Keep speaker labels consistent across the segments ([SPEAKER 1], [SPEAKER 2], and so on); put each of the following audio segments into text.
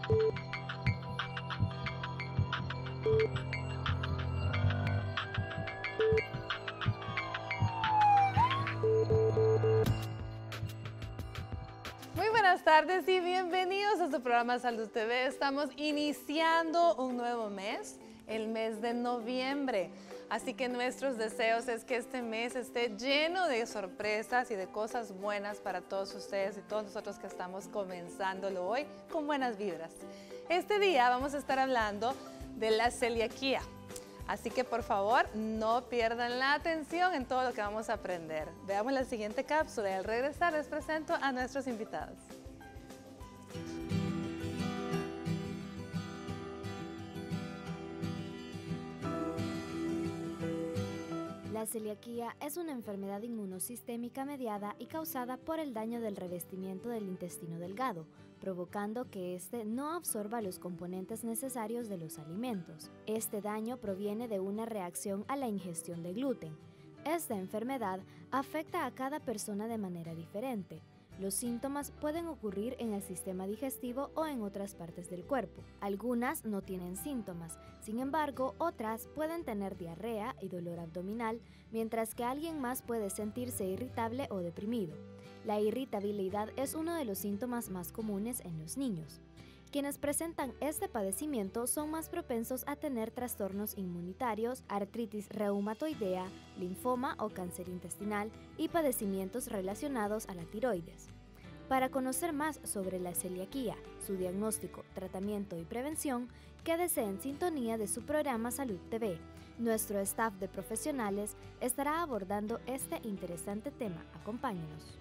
[SPEAKER 1] Muy buenas tardes y bienvenidos a su programa Salud TV. Estamos iniciando un nuevo mes, el mes de noviembre. Así que nuestros deseos es que este mes esté lleno de sorpresas y de cosas buenas para todos ustedes y todos nosotros que estamos comenzándolo hoy con buenas vibras. Este día vamos a estar hablando de la celiaquía. Así que por favor no pierdan la atención en todo lo que vamos a aprender. Veamos la siguiente cápsula y al regresar les presento a nuestros invitados.
[SPEAKER 2] La celiaquía es una enfermedad inmunosistémica mediada y causada por el daño del revestimiento del intestino delgado, provocando que éste no absorba los componentes necesarios de los alimentos. Este daño proviene de una reacción a la ingestión de gluten. Esta enfermedad afecta a cada persona de manera diferente. Los síntomas pueden ocurrir en el sistema digestivo o en otras partes del cuerpo. Algunas no tienen síntomas, sin embargo, otras pueden tener diarrea y dolor abdominal, mientras que alguien más puede sentirse irritable o deprimido. La irritabilidad es uno de los síntomas más comunes en los niños. Quienes presentan este padecimiento son más propensos a tener trastornos inmunitarios, artritis reumatoidea, linfoma o cáncer intestinal y padecimientos relacionados a la tiroides. Para conocer más sobre la celiaquía, su diagnóstico, tratamiento y prevención, quédese en sintonía de su programa Salud TV. Nuestro staff de profesionales estará abordando este interesante tema. Acompáñenos.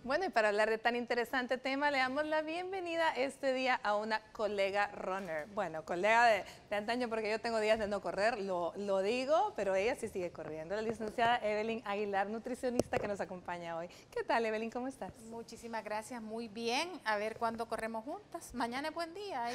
[SPEAKER 1] Bueno, y para hablar de tan interesante tema, le damos la bienvenida este día a una colega runner. Bueno, colega de antaño porque yo tengo días de no correr, lo digo, pero ella sí sigue corriendo. La licenciada Evelyn Aguilar, nutricionista que nos acompaña hoy. ¿Qué tal, Evelyn? ¿Cómo estás?
[SPEAKER 3] Muchísimas gracias, muy bien. A ver cuándo corremos juntas. Mañana es buen día,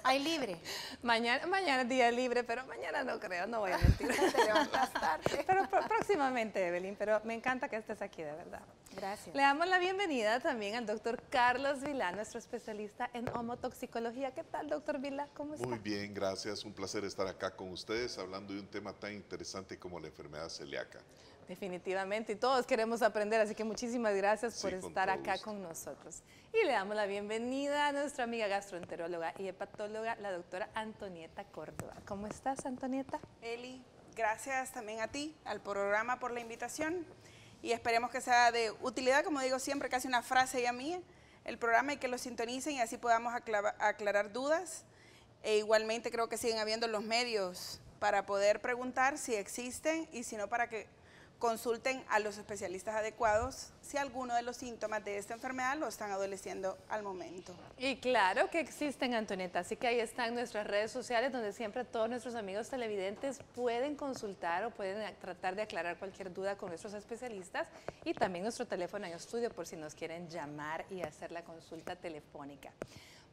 [SPEAKER 3] hay libre.
[SPEAKER 1] Mañana es día libre, pero mañana no creo, no voy a mentir.
[SPEAKER 3] Te levantas tarde.
[SPEAKER 1] Pero próximamente, Evelyn, pero me encanta que estés aquí, de verdad.
[SPEAKER 3] Gracias.
[SPEAKER 1] Le damos la bienvenida también al doctor Carlos Vilá, nuestro especialista en homotoxicología. ¿Qué tal, doctor Vilá? ¿Cómo está?
[SPEAKER 4] Muy bien, gracias. Un placer estar acá con ustedes hablando de un tema tan interesante como la enfermedad celíaca.
[SPEAKER 1] Definitivamente, y todos queremos aprender, así que muchísimas gracias por estar acá con nosotros. Y le damos la bienvenida a nuestra amiga gastroenteróloga y hepatóloga, la doctora Antonieta Córdoba. ¿Cómo estás, Antonieta?
[SPEAKER 5] Eli, gracias también a ti, al programa por la invitación. Y esperemos que sea de utilidad, como digo siempre, casi una frase ya mía, el programa y que lo sintonicen y así podamos aclarar dudas. E igualmente creo que siguen habiendo los medios para poder preguntar si existen y si no, para que consulten a los especialistas adecuados si alguno de los síntomas de esta enfermedad lo están adoleciendo al momento.
[SPEAKER 1] Y claro que existen, Antonieta, así que ahí están nuestras redes sociales donde siempre todos nuestros amigos televidentes pueden consultar o pueden tratar de aclarar cualquier duda con nuestros especialistas y también nuestro teléfono en estudio por si nos quieren llamar y hacer la consulta telefónica.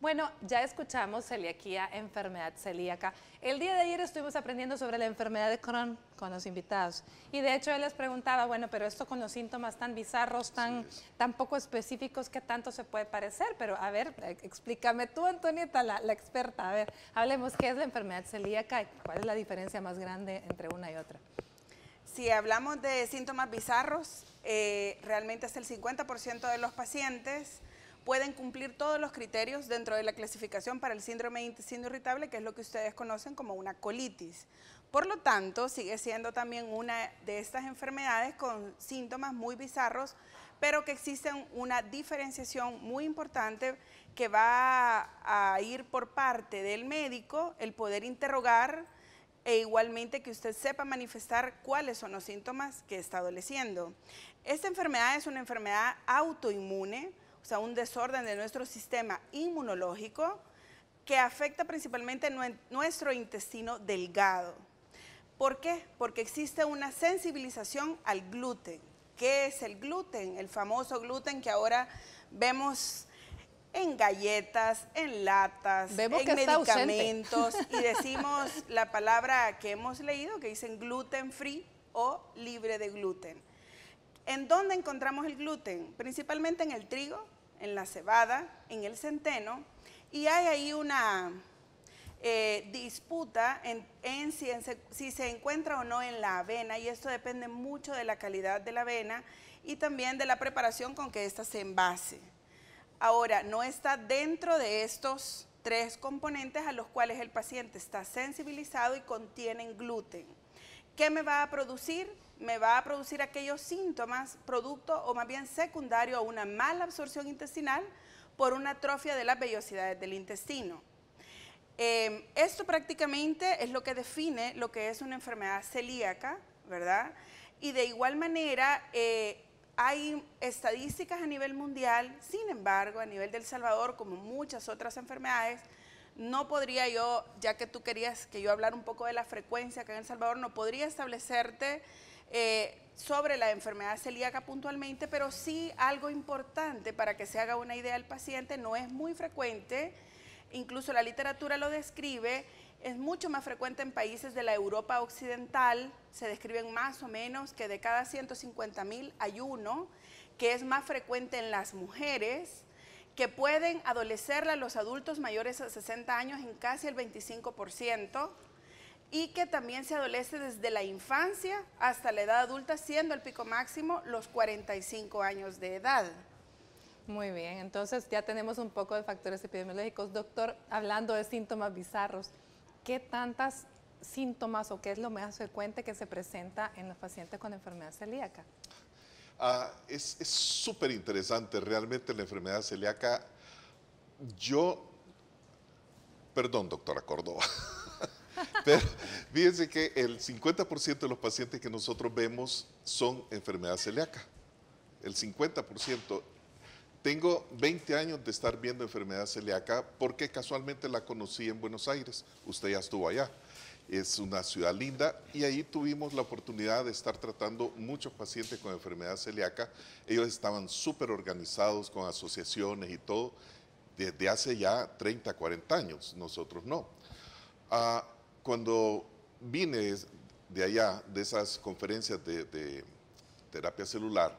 [SPEAKER 1] Bueno, ya escuchamos celiaquía, enfermedad celíaca. El día de ayer estuvimos aprendiendo sobre la enfermedad de Crohn con los invitados. Y de hecho él les preguntaba, bueno, pero esto con los síntomas tan bizarros, tan poco específicos, ¿qué tanto se puede parecer? Pero a ver, explícame tú, Antonieta, la experta. A ver, hablemos qué es la enfermedad celíaca y cuál es la diferencia más grande entre una y otra.
[SPEAKER 5] Si hablamos de síntomas bizarros, realmente hasta el 50% de los pacientes pueden cumplir todos los criterios dentro de la clasificación para el síndrome de intestino irritable, que es lo que ustedes conocen como una colitis. Por lo tanto, sigue siendo también una de estas enfermedades con síntomas muy bizarros, pero que existe una diferenciación muy importante que va a ir por parte del médico, el poder interrogar e igualmente que usted sepa manifestar cuáles son los síntomas que está adoleciendo. Esta enfermedad es una enfermedad autoinmune, o sea, un desorden de nuestro sistema inmunológico que afecta principalmente nuestro intestino delgado. ¿Por qué? Porque existe una sensibilización al gluten. ¿Qué es el gluten? El famoso gluten que ahora vemos en galletas, en latas, en medicamentos y decimos la palabra que hemos leído que dicen gluten free o libre de gluten. ¿En dónde encontramos el gluten? Principalmente en el trigo, en la cebada, en el centeno, y hay ahí una disputa en si se encuentra o no en la avena, y esto depende mucho de la calidad de la avena y también de la preparación con que ésta se envase. Ahora, no está dentro de estos 3 componentes a los cuales el paciente está sensibilizado y contienen gluten. ¿Qué me va a producir? Me va a producir aquellos síntomas, producto o más bien secundario a una mala absorción intestinal por una atrofia de las vellosidades del intestino. Esto prácticamente es lo que define lo que es una enfermedad celíaca, ¿verdad? Y de igual manera, hay estadísticas a nivel mundial, sin embargo, a nivel de El Salvador, como muchas otras enfermedades, no podría yo, ya que tú querías que yo hablara un poco de la frecuencia acá en El Salvador, no podría establecerte sobre la enfermedad celíaca puntualmente, pero sí algo importante para que se haga una idea del paciente, no es muy frecuente, incluso la literatura lo describe, es mucho más frecuente en países de la Europa occidental, se describen más o menos que de cada 150.000 hay uno, que es más frecuente en las mujeres, que pueden adolecerla a los adultos mayores a 60 años en casi el 25%, y que también se adolece desde la infancia hasta la edad adulta, siendo el pico máximo los 45 años de edad.
[SPEAKER 1] Muy bien, entonces ya tenemos un poco de factores epidemiológicos. Doctor, hablando de síntomas bizarros, ¿qué tantos síntomas o qué es lo más frecuente que se presenta en los pacientes con enfermedad celíaca?
[SPEAKER 4] Es súper interesante realmente la enfermedad celíaca. Perdón, doctora Córdoba, pero fíjense que el 50% de los pacientes que nosotros vemos son enfermedad celíaca, el 50%. Tengo 20 años de estar viendo enfermedad celíaca porque casualmente la conocí en Buenos Aires, usted ya estuvo allá. Es una ciudad linda y ahí tuvimos la oportunidad de estar tratando muchos pacientes con enfermedad celíaca. Ellos estaban súper organizados con asociaciones y todo desde hace ya 30, 40 años, nosotros no. Cuando vine de allá, de esas conferencias de terapia celular,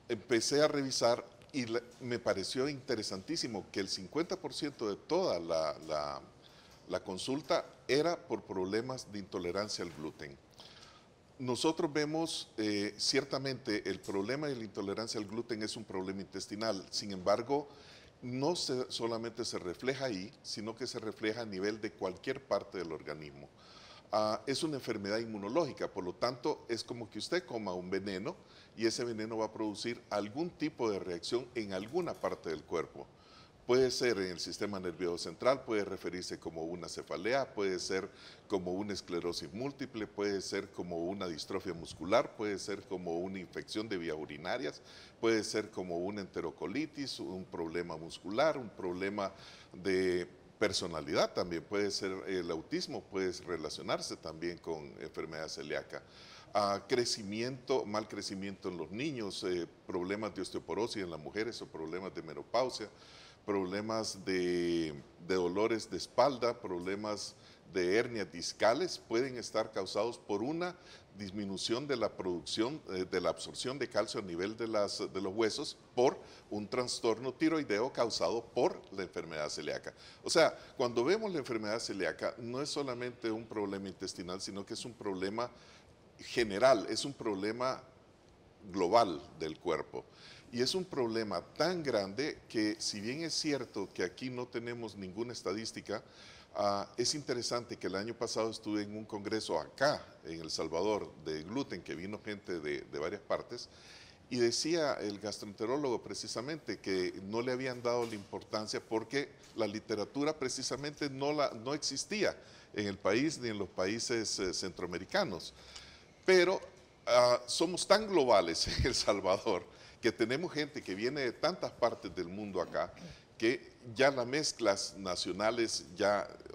[SPEAKER 4] empecé a revisar y me pareció interesantísimo que el 50% de toda la consulta era por problemas de intolerancia al gluten. Nosotros vemos ciertamente el problema de la intolerancia al gluten es un problema intestinal, sin embargo, no solamente se refleja ahí, sino que se refleja a nivel de cualquier parte del organismo. Es una enfermedad inmunológica, por lo tanto es como que usted coma un veneno y ese veneno va a producir algún tipo de reacción en alguna parte del cuerpo. Puede ser en el sistema nervioso central, puede referirse como una cefalea, puede ser como una esclerosis múltiple, puede ser como una distrofia muscular, puede ser como una infección de vías urinarias, puede ser como una enterocolitis, un problema muscular, un problema de personalidad también, puede ser el autismo, puede relacionarse también con enfermedad celíaca. Crecimiento, mal crecimiento en los niños, problemas de osteoporosis en las mujeres o problemas de menopausia, problemas de dolores de espalda, problemas de hernias discales pueden estar causados por una disminución de la producción, de la absorción de calcio a nivel de los huesos por un trastorno tiroideo causado por la enfermedad celíaca. O sea, cuando vemos la enfermedad celíaca no es solamente un problema intestinal, sino que es un problema general, es un problema global del cuerpo. Y es un problema tan grande que si bien es cierto que aquí no tenemos ninguna estadística, es interesante que el año pasado estuve en un congreso acá en El Salvador de gluten, que vino gente de varias partes, y decía el gastroenterólogo precisamente que no le habían dado la importancia porque la literatura precisamente no existía en el país ni en los países centroamericanos. Pero somos tan globales en El Salvador que tenemos gente que viene de tantas partes del mundo acá, que ya las mezclas nacionales,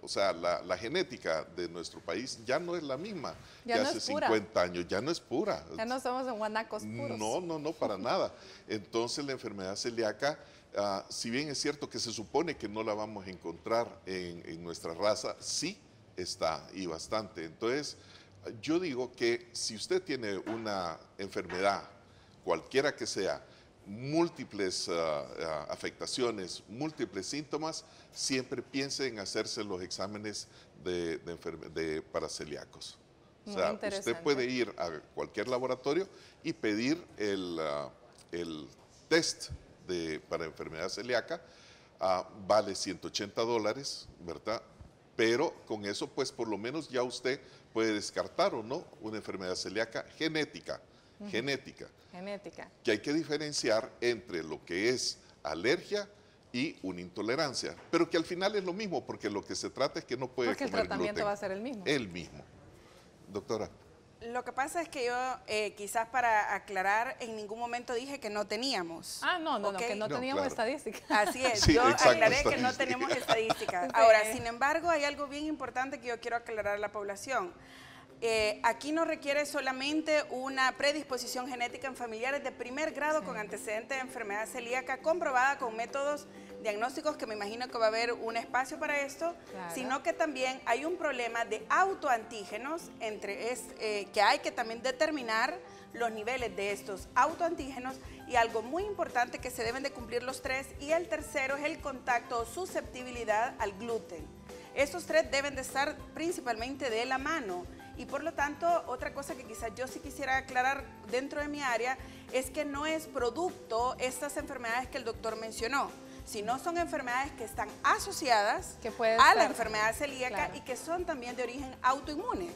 [SPEAKER 4] o sea, la genética de nuestro país ya no es la misma que hace 50 años, ya no es pura.
[SPEAKER 1] Ya no somos guanacos puros.
[SPEAKER 4] No, para nada. Entonces la enfermedad celíaca, si bien es cierto que se supone que no la vamos a encontrar en nuestra raza, sí está y bastante. Entonces, yo digo que si usted tiene una enfermedad cualquiera que sea, múltiples afectaciones, múltiples síntomas, siempre piense en hacerse los exámenes para celíacos. O sea, usted puede ir a cualquier laboratorio y pedir el test para enfermedad celíaca, vale $180, ¿verdad? Pero con eso, pues por lo menos ya usted puede descartar o no una enfermedad celíaca genética. Genética. Que hay que diferenciar entre lo que es alergia y una intolerancia, pero que al final es lo mismo, porque lo que se trata es que no puede comer gluten.
[SPEAKER 1] Porque el tratamiento va a ser el mismo.
[SPEAKER 4] El mismo. Doctora.
[SPEAKER 5] Lo que pasa es que yo, quizás para aclarar, en ningún momento dije que no teníamos.
[SPEAKER 1] No, que no teníamos estadística.
[SPEAKER 5] Así es,
[SPEAKER 4] sí,
[SPEAKER 5] yo
[SPEAKER 4] exacto,
[SPEAKER 5] aclaré que no tenemos estadísticas. Ahora, sin embargo, hay algo bien importante que yo quiero aclarar a la población. Aquí no requiere solamente una predisposición genética en familiares de primer grado con antecedentes de enfermedad celíaca comprobada con métodos diagnósticos, que me imagino que va a haber un espacio para esto, sino que también hay un problema de autoantígenos que hay que también determinar los niveles de estos autoantígenos, y algo muy importante que se deben de cumplir los 3, y el tercero es el contacto o susceptibilidad al gluten. Estos 3 deben de estar principalmente de la mano. Y por lo tanto, otra cosa que quizás yo sí quisiera aclarar dentro de mi área es que no es producto estas enfermedades que el doctor mencionó, sino son enfermedades que están asociadas a la enfermedad celíaca y que son también de origen autoinmune.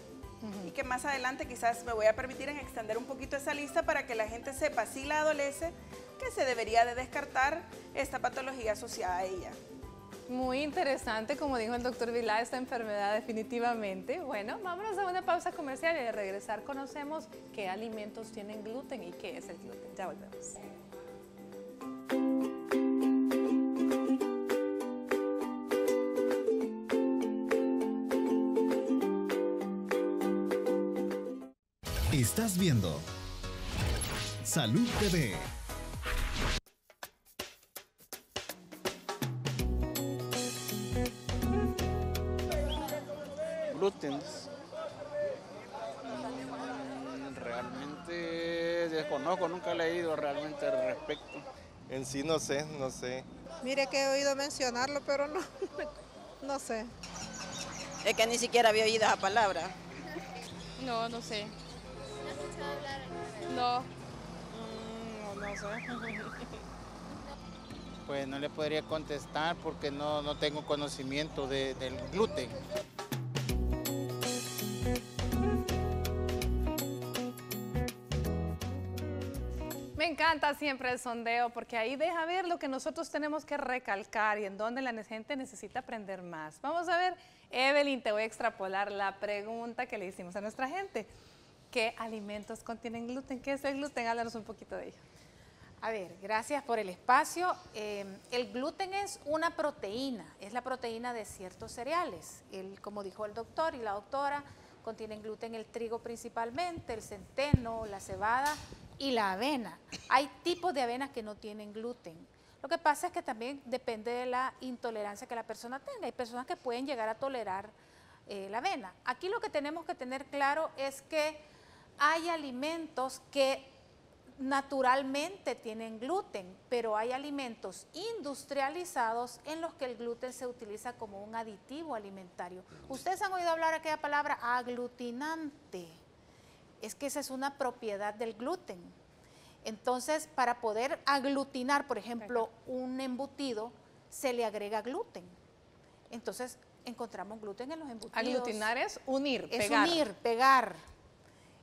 [SPEAKER 5] Y que más adelante quizás me voy a permitir extender un poquito esa lista para que la gente sepa, si la adolece, que se debería de descartar esta patología asociada a ella.
[SPEAKER 1] Muy interesante, como dijo el doctor Vilá, esta enfermedad definitivamente. Bueno, vámonos a una pausa comercial y al regresar conocemos qué alimentos tienen gluten y qué es el gluten. Ya volvemos.
[SPEAKER 6] Estás viendo Salud TV.
[SPEAKER 7] Gluten. Realmente desconozco, nunca he leído realmente al respecto.
[SPEAKER 8] En sí no sé.
[SPEAKER 9] Mire que he oído mencionarlo, pero no sé.
[SPEAKER 10] Es que ni siquiera había oído esa palabra.
[SPEAKER 11] No sé. ¿No has escuchado hablar? No sé.
[SPEAKER 7] Pues no le podría contestar porque no tengo conocimiento del gluten.
[SPEAKER 1] Me encanta siempre el sondeo porque ahí deja ver lo que nosotros tenemos que recalcar y en donde la gente necesita aprender más. Vamos a ver, Evelyn, te voy a extrapolar la pregunta que le hicimos a nuestra gente. ¿Qué alimentos contienen gluten? ¿Qué es el gluten? Háblanos un poquito de ello.
[SPEAKER 3] A ver, gracias por el espacio. El gluten es una proteína, es la proteína de ciertos cereales. Como dijo el doctor y la doctora, contienen gluten el trigo principalmente, el centeno, la cebada y la avena. Hay tipos de avenas que no tienen gluten. Lo que pasa es que también depende de la intolerancia que la persona tenga. Hay personas que pueden llegar a tolerar la avena. Aquí lo que tenemos que tener claro es que hay alimentos que naturalmente tienen gluten, pero hay alimentos industrializados en los que el gluten se utiliza como un aditivo alimentario. Ustedes han oído hablar de aquella palabra aglutinante. Es que esa es una propiedad del gluten. Entonces, para poder aglutinar, por ejemplo, un embutido, se le agrega gluten. Entonces, encontramos gluten en los embutidos.
[SPEAKER 1] Aglutinar es unir, pegar.
[SPEAKER 3] Es unir, pegar.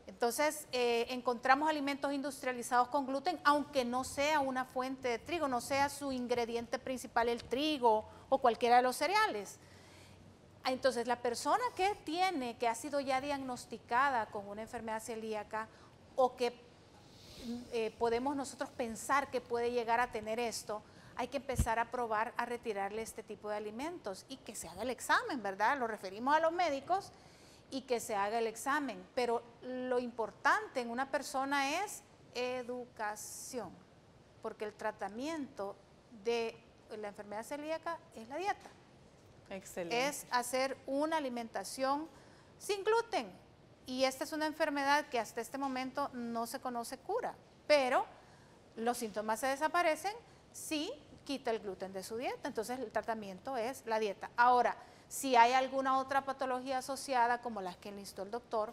[SPEAKER 3] Entonces, encontramos alimentos industrializados con gluten, aunque no sea una fuente de trigo, no sea su ingrediente principal el trigo o cualquiera de los cereales. Entonces, la persona que ha sido ya diagnosticada con una enfermedad celíaca o que podemos nosotros pensar que puede llegar a tener esto, hay que empezar a probar a retirarle este tipo de alimentos y que se haga el examen, ¿verdad? Lo referimos a los médicos y que se haga el examen. Pero lo importante en una persona es educación, porque el tratamiento de la enfermedad celíaca es la dieta.
[SPEAKER 1] Excelente.
[SPEAKER 3] Es hacer una alimentación sin gluten. Y esta es una enfermedad que hasta este momento no se conoce cura, pero los síntomas se desaparecen si quita el gluten de su dieta. Entonces el tratamiento es la dieta. Ahora, si hay alguna otra patología asociada como las que enlistó el doctor,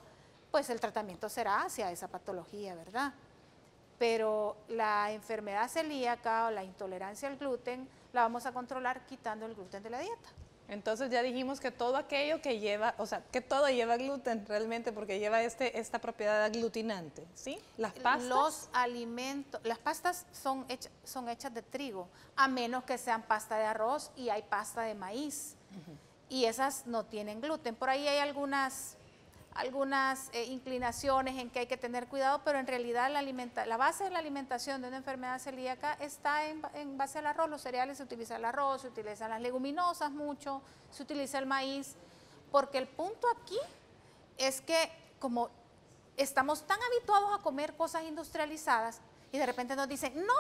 [SPEAKER 3] pues el tratamiento será hacia esa patología, ¿verdad? Pero la enfermedad celíaca o la intolerancia al gluten la vamos a controlar quitando el gluten de la dieta.
[SPEAKER 1] Entonces ya dijimos que todo aquello que lleva, o sea, que todo lleva gluten realmente porque lleva esta propiedad aglutinante, ¿sí? Las pastas.
[SPEAKER 3] Los alimentos, las pastas son hechas de trigo, a menos que sean pasta de arroz y hay pasta de maíz. Y esas no tienen gluten. Por ahí hay algunas inclinaciones en que hay que tener cuidado, pero en realidad la base de la alimentación de una enfermedad celíaca está en base al arroz. Los cereales, se utiliza el arroz, se utilizan las leguminosas mucho, se utiliza el maíz, porque el punto aquí es que como estamos tan habituados a comer cosas industrializadas y de repente nos dicen, no,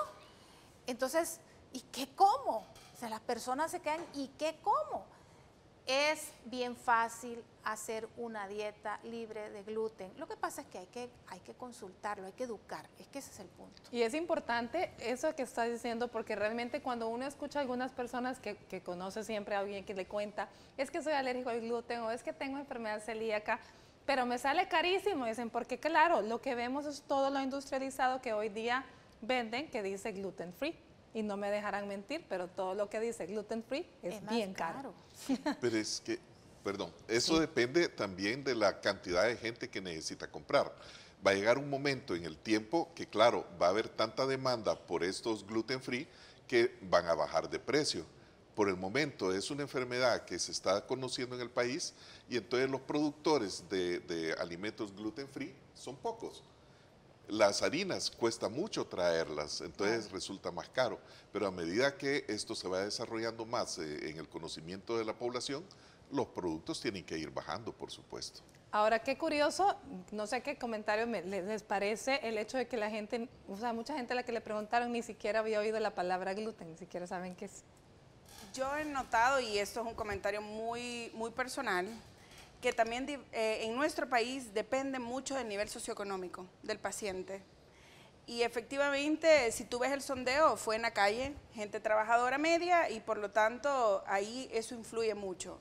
[SPEAKER 3] entonces, ¿y qué como? O sea, las personas se quedan, ¿y qué como? Es bien fácil hacer una dieta libre de gluten. Lo que pasa es que hay que consultarlo, hay que educar. Es que ese es el punto.
[SPEAKER 1] Y es importante eso que estás diciendo, porque realmente cuando uno escucha a algunas personas que conoce siempre a alguien que le cuenta, es que soy alérgico al gluten o es que tengo enfermedad celíaca, pero me sale carísimo. Dicen, porque claro, lo que vemos es todo lo industrializado que hoy día venden que dice gluten free. Y no me dejarán mentir, pero todo lo que dice gluten free es bien caro.
[SPEAKER 4] Pero es que, perdón, eso depende también de la cantidad de gente que necesita comprar. Va a llegar un momento en el tiempo que, claro, va a haber tanta demanda por estos gluten free que van a bajar de precio. Por el momento es una enfermedad que se está conociendo en el país y entonces los productores de alimentos gluten free son pocos. Las harinas cuesta mucho traerlas, entonces resulta más caro, pero a medida que esto se va desarrollando más en el conocimiento de la población, los productos tienen que ir bajando, por supuesto.
[SPEAKER 1] Ahora, qué curioso, no sé qué comentario les parece el hecho de que la gente, o sea, mucha gente a la que le preguntaron ni siquiera había oído la palabra gluten, ni siquiera saben qué es.
[SPEAKER 5] Yo he notado, y esto es un comentario muy personal, que también en nuestro país depende mucho del nivel socioeconómico del paciente. Y efectivamente, si tú ves el sondeo, fue en la calle, gente trabajadora media, y por lo tanto ahí eso influye mucho.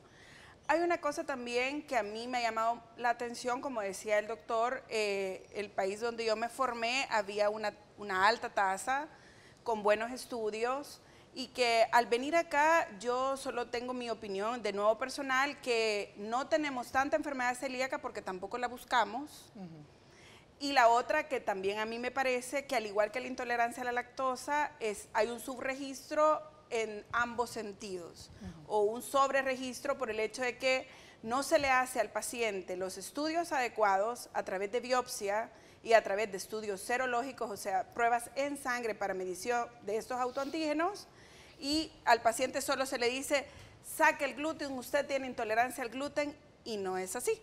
[SPEAKER 5] Hay una cosa también que a mí me ha llamado la atención, como decía el doctor, el país donde yo me formé había una alta tasa, con buenos estudios, y que al venir acá yo solo tengo mi opinión de nuevo personal, que no tenemos tanta enfermedad celíaca porque tampoco la buscamos. Y la otra que también a mí me parece que al igual que la intolerancia a la lactosa, hay un subregistro en ambos sentidos, o un sobreregistro por el hecho de que no se le hace al paciente los estudios adecuados a través de biopsia y a través de estudios serológicos, o sea, pruebas en sangre para medición de estos autoantígenos, y al paciente solo se le dice, saque el gluten, usted tiene intolerancia al gluten, y no es así.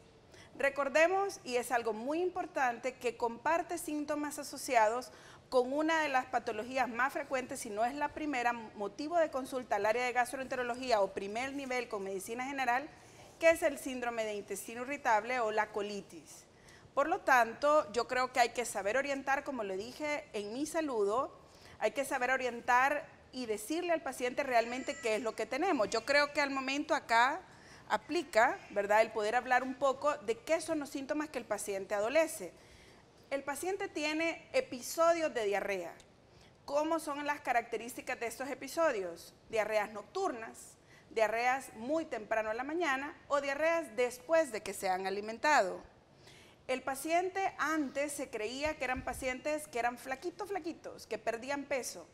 [SPEAKER 5] Recordemos, y es algo muy importante, que comparte síntomas asociados con una de las patologías más frecuentes, si no es la primera, motivo de consulta al área de gastroenterología o primer nivel con medicina general, que es el síndrome de intestino irritable o la colitis. Por lo tanto, yo creo que hay que saber orientar, como lo dije en mi saludo, hay que saber orientar y decirle al paciente realmente qué es lo que tenemos. Yo creo que al momento acá aplica, ¿verdad?, el poder hablar un poco de qué son los síntomas que el paciente adolece. El paciente tiene episodios de diarrea. ¿Cómo son las características de estos episodios? Diarreas nocturnas, diarreas muy temprano en la mañana o diarreas después de que se han alimentado. El paciente antes se creía que eran pacientes que eran flaquitos, que perdían peso.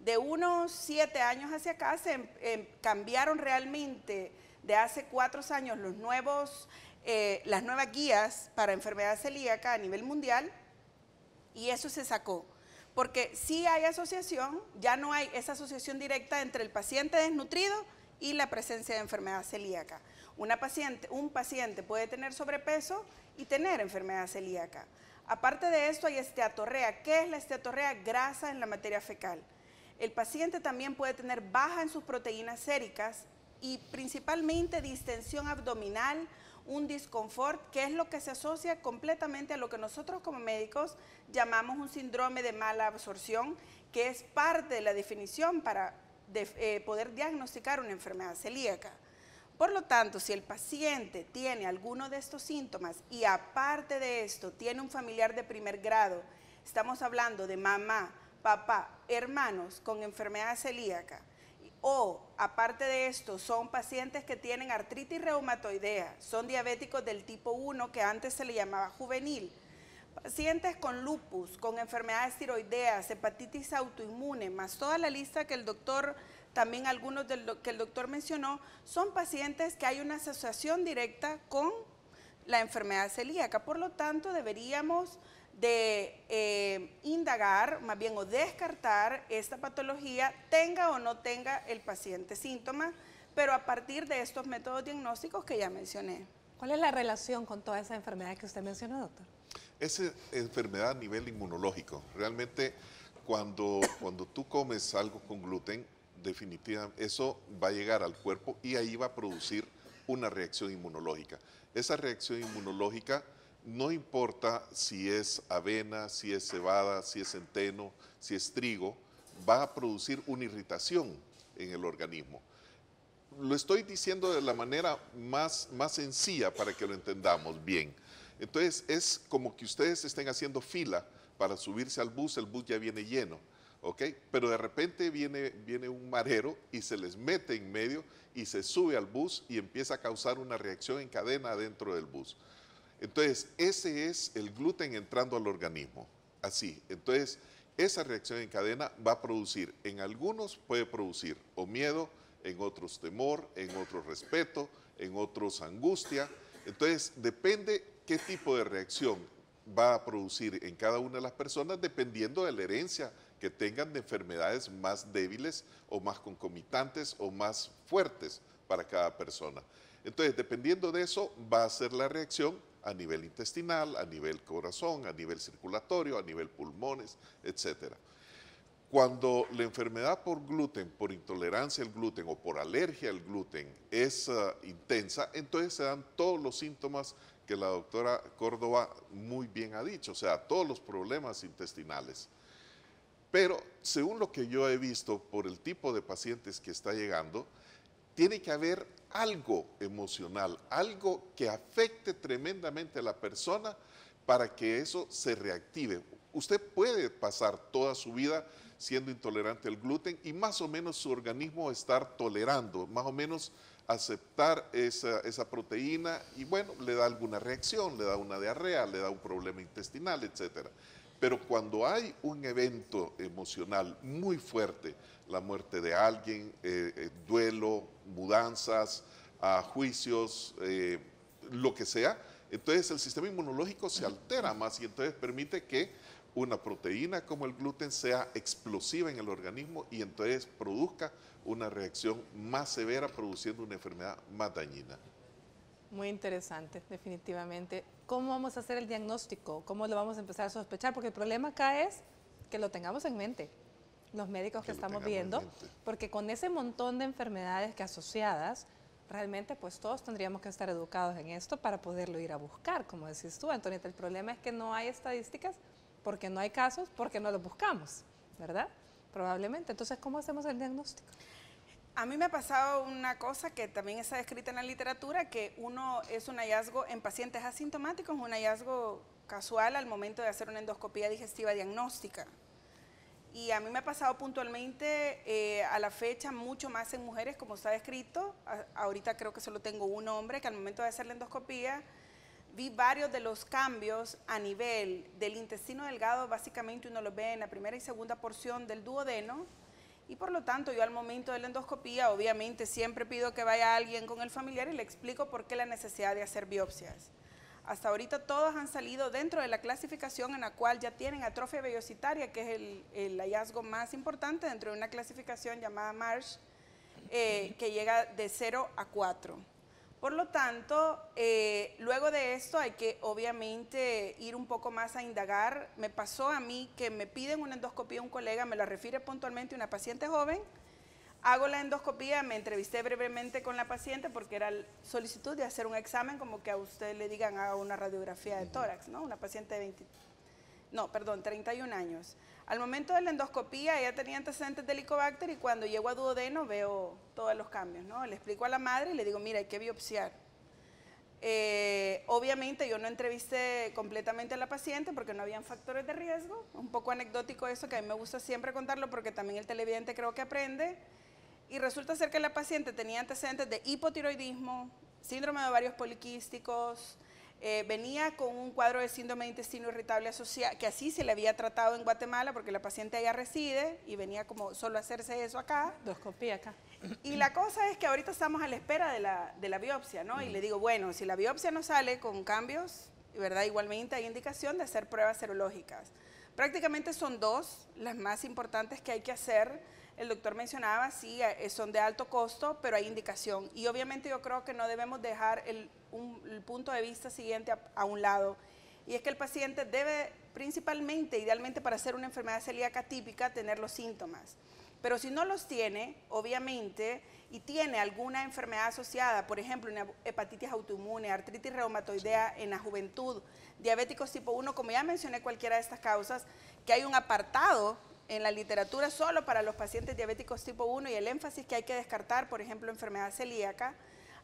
[SPEAKER 5] De unos 7 años hacia acá se cambiaron realmente, de hace 4 años, las nuevas guías para enfermedad celíaca a nivel mundial, y eso se sacó. Porque sí hay asociación, ya no hay esa asociación directa entre el paciente desnutrido y la presencia de enfermedad celíaca. Un paciente puede tener sobrepeso y tener enfermedad celíaca. Aparte de esto hay esteatorrea. ¿Qué es la esteatorrea? Grasa en la materia fecal. El paciente también puede tener baja en sus proteínas séricas y principalmente distensión abdominal un disconfort, que es lo que se asocia completamente a lo que nosotros como médicos llamamos un síndrome de mala absorción, que es parte de la definición para poder diagnosticar una enfermedad celíaca. Por lo tanto, si el paciente tiene alguno de estos síntomas y aparte de esto tiene un familiar de primer grado, estamos hablando de mamá, papá, hermanos con enfermedad celíaca, o aparte de esto son pacientes que tienen artritis reumatoidea, son diabéticos del tipo 1 que antes se le llamaba juvenil, pacientes con lupus, con enfermedades tiroideas, hepatitis autoinmune, más toda la lista que el doctor, también algunos que el doctor mencionó, son pacientes que hay una asociación directa con la enfermedad celíaca. Por lo tanto, deberíamos de indagar, más bien o descartar esta patología, tenga o no tenga el paciente síntomas, pero a partir de estos métodos diagnósticos que ya mencioné.
[SPEAKER 1] ¿Cuál es la relación con toda esa enfermedad que usted mencionó, doctor?
[SPEAKER 4] Es enfermedad a nivel inmunológico. Realmente cuando tú comes algo con gluten, definitivamente eso va a llegar al cuerpo y ahí va a producir una reacción inmunológica. Esa reacción inmunológica no importa si es avena, si es cebada, si es centeno, si es trigo, va a producir una irritación en el organismo. Lo estoy diciendo de la manera más sencilla para que lo entendamos bien. Entonces es como que ustedes estén haciendo fila para subirse al bus, el bus ya viene lleno, ¿ok? Pero de repente viene un marero y se les mete en medio y se sube al bus y empieza a causar una reacción en cadena dentro del bus. Entonces ese es el gluten entrando al organismo, así. Entonces esa reacción en cadena va a producir, en algunos puede producir o miedo, en otros temor, en otros respeto, en otros angustia. Entonces depende qué tipo de reacción va a producir en cada una de las personas dependiendo de la herencia que tengan de enfermedades más débiles o más concomitantes o más fuertes para cada persona. Entonces, dependiendo de eso, va a ser la reacción a nivel intestinal, a nivel corazón, a nivel circulatorio, a nivel pulmones, etcétera. Cuando la enfermedad por gluten, por intolerancia al gluten o por alergia al gluten es intensa, entonces se dan todos los síntomas que la doctora Córdoba muy bien ha dicho, o sea, todos los problemas intestinales. Pero según lo que yo he visto por el tipo de pacientes que está llegando, tiene que haber algo emocional, algo que afecte tremendamente a la persona para que eso se reactive. Usted puede pasar toda su vida siendo intolerante al gluten y más o menos su organismo estar tolerando, más o menos aceptar esa proteína y bueno, le da alguna reacción, le da una diarrea, le da un problema intestinal, etcétera. Pero cuando hay un evento emocional muy fuerte, la muerte de alguien, duelo, mudanzas, juicios, lo que sea, entonces el sistema inmunológico se altera más y entonces permite que una proteína como el gluten sea explosiva en el organismo y entonces produzca una reacción más severa, produciendo una enfermedad más dañina.
[SPEAKER 1] Muy interesante, definitivamente. ¿Cómo vamos a hacer el diagnóstico? ¿Cómo lo vamos a empezar a sospechar? Porque el problema acá es que lo tengamos en mente, los médicos que estamos viendo, porque con ese montón de enfermedades que asociadas, realmente pues todos tendríamos que estar educados en esto para poderlo ir a buscar, como decís tú, Antonieta. El problema es que no hay estadísticas, porque no hay casos, porque no los buscamos, ¿verdad? Probablemente. Entonces, ¿cómo hacemos el diagnóstico?
[SPEAKER 5] A mí me ha pasado una cosa que también está descrita en la literatura, que uno es un hallazgo en pacientes asintomáticos, un hallazgo casual al momento de hacer una endoscopía digestiva diagnóstica. Y a mí me ha pasado puntualmente a la fecha mucho más en mujeres, como está descrito. Ahorita creo que solo tengo un hombre que al momento de hacer la endoscopía vi varios de los cambios a nivel del intestino delgado. Básicamente uno los ve en la primera y segunda porción del duodeno. Y por lo tanto, yo al momento de la endoscopía, obviamente siempre pido que vaya alguien con el familiar y le explico por qué la necesidad de hacer biopsias. Hasta ahorita todos han salido dentro de la clasificación en la cual ya tienen atrofia vellocitaria, que es el hallazgo más importante dentro de una clasificación llamada Marsh, que llega de 0 a 4. Por lo tanto, luego de esto hay que obviamente ir un poco más a indagar. Me pasó a mí que me piden una endoscopía un colega, me la refiere puntualmente una paciente joven. Hago la endoscopía, me entrevisté brevemente con la paciente porque era solicitud de hacer un examen, como que a usted le digan haga una radiografía de tórax, ¿no? Una paciente de 31 años. Al momento de la endoscopía ella tenía antecedentes de Helicobacter y cuando llego a duodeno veo todos los cambios, ¿no? Le explico a la madre y le digo, mira, hay que biopsiar. Obviamente yo no entrevisté completamente a la paciente porque no habían factores de riesgo. Un poco anecdótico eso, que a mí me gusta siempre contarlo porque también el televidente creo que aprende. Y resulta ser que la paciente tenía antecedentes de hipotiroidismo, síndrome de ovarios poliquísticos, venía con un cuadro de síndrome de intestino irritable asociado, que así se le había tratado en Guatemala porque la paciente allá reside y venía como solo a hacerse eso acá.
[SPEAKER 1] Endoscopía acá.
[SPEAKER 5] Y la cosa es que ahorita estamos a la espera de la biopsia, ¿no? Y le digo, bueno, si la biopsia no sale con cambios, ¿verdad? Igualmente hay indicación de hacer pruebas serológicas. Prácticamente son dos las más importantes que hay que hacer. El doctor mencionaba, sí, son de alto costo, pero hay indicación. Y obviamente yo creo que no debemos dejar el punto de vista siguiente a un lado. Y es que el paciente debe principalmente, idealmente para hacer una enfermedad celíaca típica, tener los síntomas. Pero si no los tiene, obviamente, y tiene alguna enfermedad asociada, por ejemplo, una hepatitis autoinmune, artritis reumatoidea en la juventud, diabéticos tipo 1, como ya mencioné cualquiera de estas causas, que hay un apartado en la literatura solo para los pacientes diabéticos tipo 1 y el énfasis que hay que descartar, por ejemplo, enfermedad celíaca,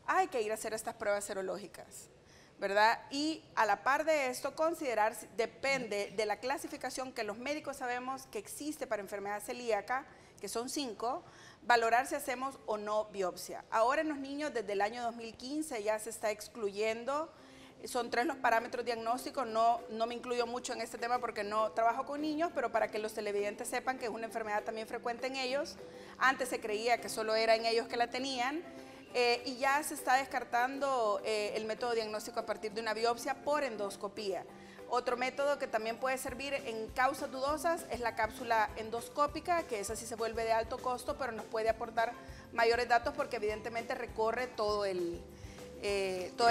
[SPEAKER 5] hay que ir a hacer estas pruebas serológicas, ¿verdad? Y a la par de esto, considerar, depende de la clasificación que los médicos sabemos que existe para enfermedad celíaca, que son 5, valorar si hacemos o no biopsia. Ahora en los niños, desde el año 2015 ya se está excluyendo. Son 3 los parámetros diagnósticos, no me incluyo mucho en este tema porque no trabajo con niños, pero para que los televidentes sepan que es una enfermedad también frecuente en ellos. Antes se creía que solo era en ellos que la tenían y ya se está descartando el método diagnóstico a partir de una biopsia por endoscopía. Otro método que también puede servir en causas dudosas es la cápsula endoscópica, que esa sí se vuelve de alto costo, pero nos puede aportar mayores datos porque evidentemente recorre todo el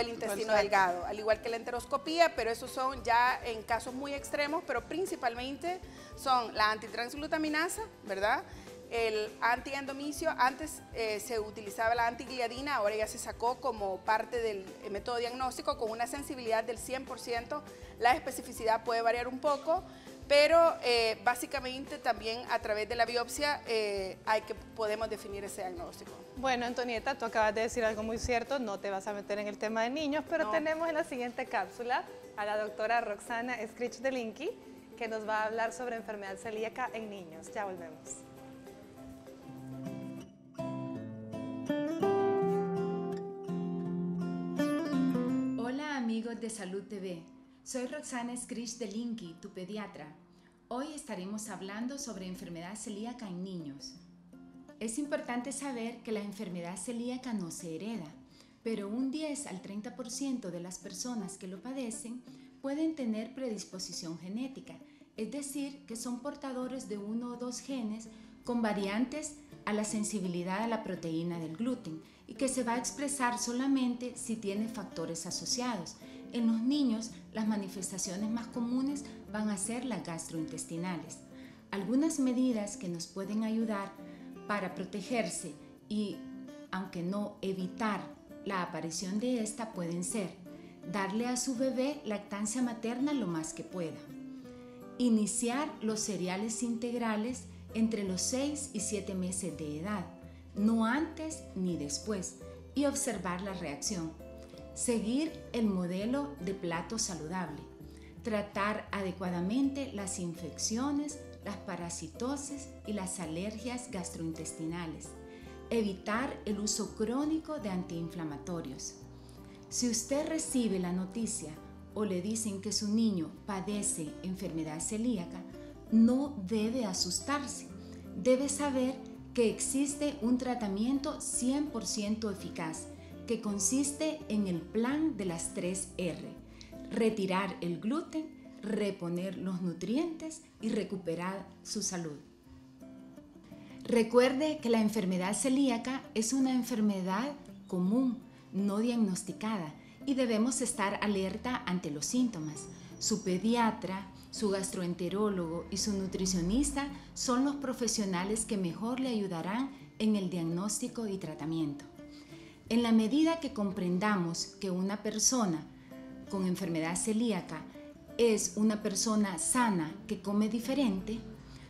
[SPEAKER 5] intestino delgado, al igual que la enteroscopía, pero esos son ya en casos muy extremos, pero principalmente son la antitransglutaminasa, ¿verdad? El antiendomicio, antes se utilizaba la antigliadina, ahora ya se sacó como parte del método diagnóstico con una sensibilidad del 100%, la especificidad puede variar un poco, pero básicamente también a través de la biopsia podemos definir ese diagnóstico.
[SPEAKER 1] Bueno, Antonieta, tú acabas de decir algo muy cierto, no te vas a meter en el tema de niños, pero
[SPEAKER 5] No.
[SPEAKER 1] tenemos en la siguiente cápsula a la doctora Roxana Scrich-Delinky, que nos va a hablar sobre enfermedad celíaca en niños. Ya volvemos.
[SPEAKER 8] Hola amigos de Salud TV, soy Roxana Scrich-Delinky, tu pediatra. Hoy estaremos hablando sobre enfermedad celíaca en niños. Es importante saber que la enfermedad celíaca no se hereda, pero un 10 al 30% de las personas que lo padecen pueden tener predisposición genética, es decir, que son portadores de 1 o 2 genes con variantes a la sensibilidad a la proteína del gluten y que se va a expresar solamente si tiene factores asociados. En los niños, las manifestaciones más comunes van a ser las gastrointestinales. Algunas medidas que nos pueden ayudar para protegerse y, aunque no evitar la aparición de esta, pueden ser darle a su bebé lactancia materna lo más que pueda, iniciar los cereales integrales entre los 6 y 7 meses de edad, no antes ni después, y observar la reacción. Seguir el modelo de plato saludable. Tratar adecuadamente las infecciones, las parasitosis y las alergias gastrointestinales. Evitar el uso crónico de antiinflamatorios. Si usted recibe la noticia o le dicen que su niño padece enfermedad celíaca, no debe asustarse. Debe saber que existe un tratamiento 100% eficaz que consiste en el plan de las 3 R: retirar el gluten, reponer los nutrientes y recuperar su salud. Recuerde que la enfermedad celíaca es una enfermedad común, no diagnosticada, y debemos estar alerta ante los síntomas. Su pediatra, su gastroenterólogo y su nutricionista son los profesionales que mejor le ayudarán en el diagnóstico y tratamiento. En la medida que comprendamos que una persona con enfermedad celíaca es una persona sana que come diferente,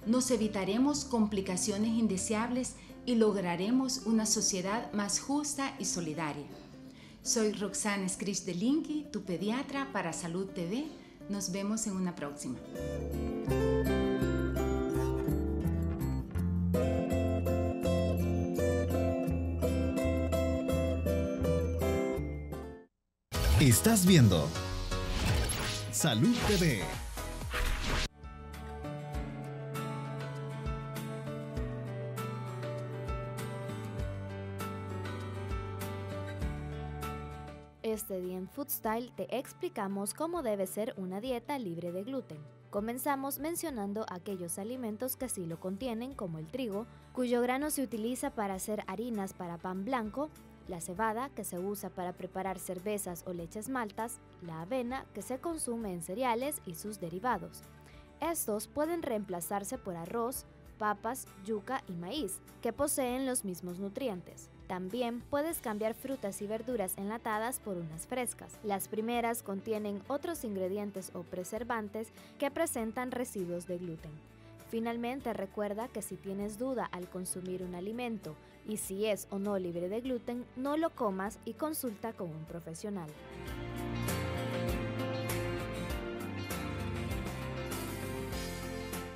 [SPEAKER 8] nos evitaremos complicaciones indeseables y lograremos una sociedad más justa y solidaria. Soy Roxana Scrish de Linky, tu pediatra para Salud TV. Nos vemos en una próxima.
[SPEAKER 6] Estás viendo Salud TV.
[SPEAKER 2] Este día en Food Style te explicamos cómo debe ser una dieta libre de gluten. Comenzamos mencionando aquellos alimentos que sí lo contienen, como el trigo, cuyo grano se utiliza para hacer harinas para pan blanco, la cebada, que se usa para preparar cervezas o leches maltas, la avena, que se consume en cereales y sus derivados. Estos pueden reemplazarse por arroz, papas, yuca y maíz, que poseen los mismos nutrientes. También puedes cambiar frutas y verduras enlatadas por unas frescas. Las primeras contienen otros ingredientes o preservantes que presentan residuos de gluten. Finalmente, recuerda que si tienes duda al consumir un alimento y si es o no libre de gluten, no lo comas y consulta con un profesional.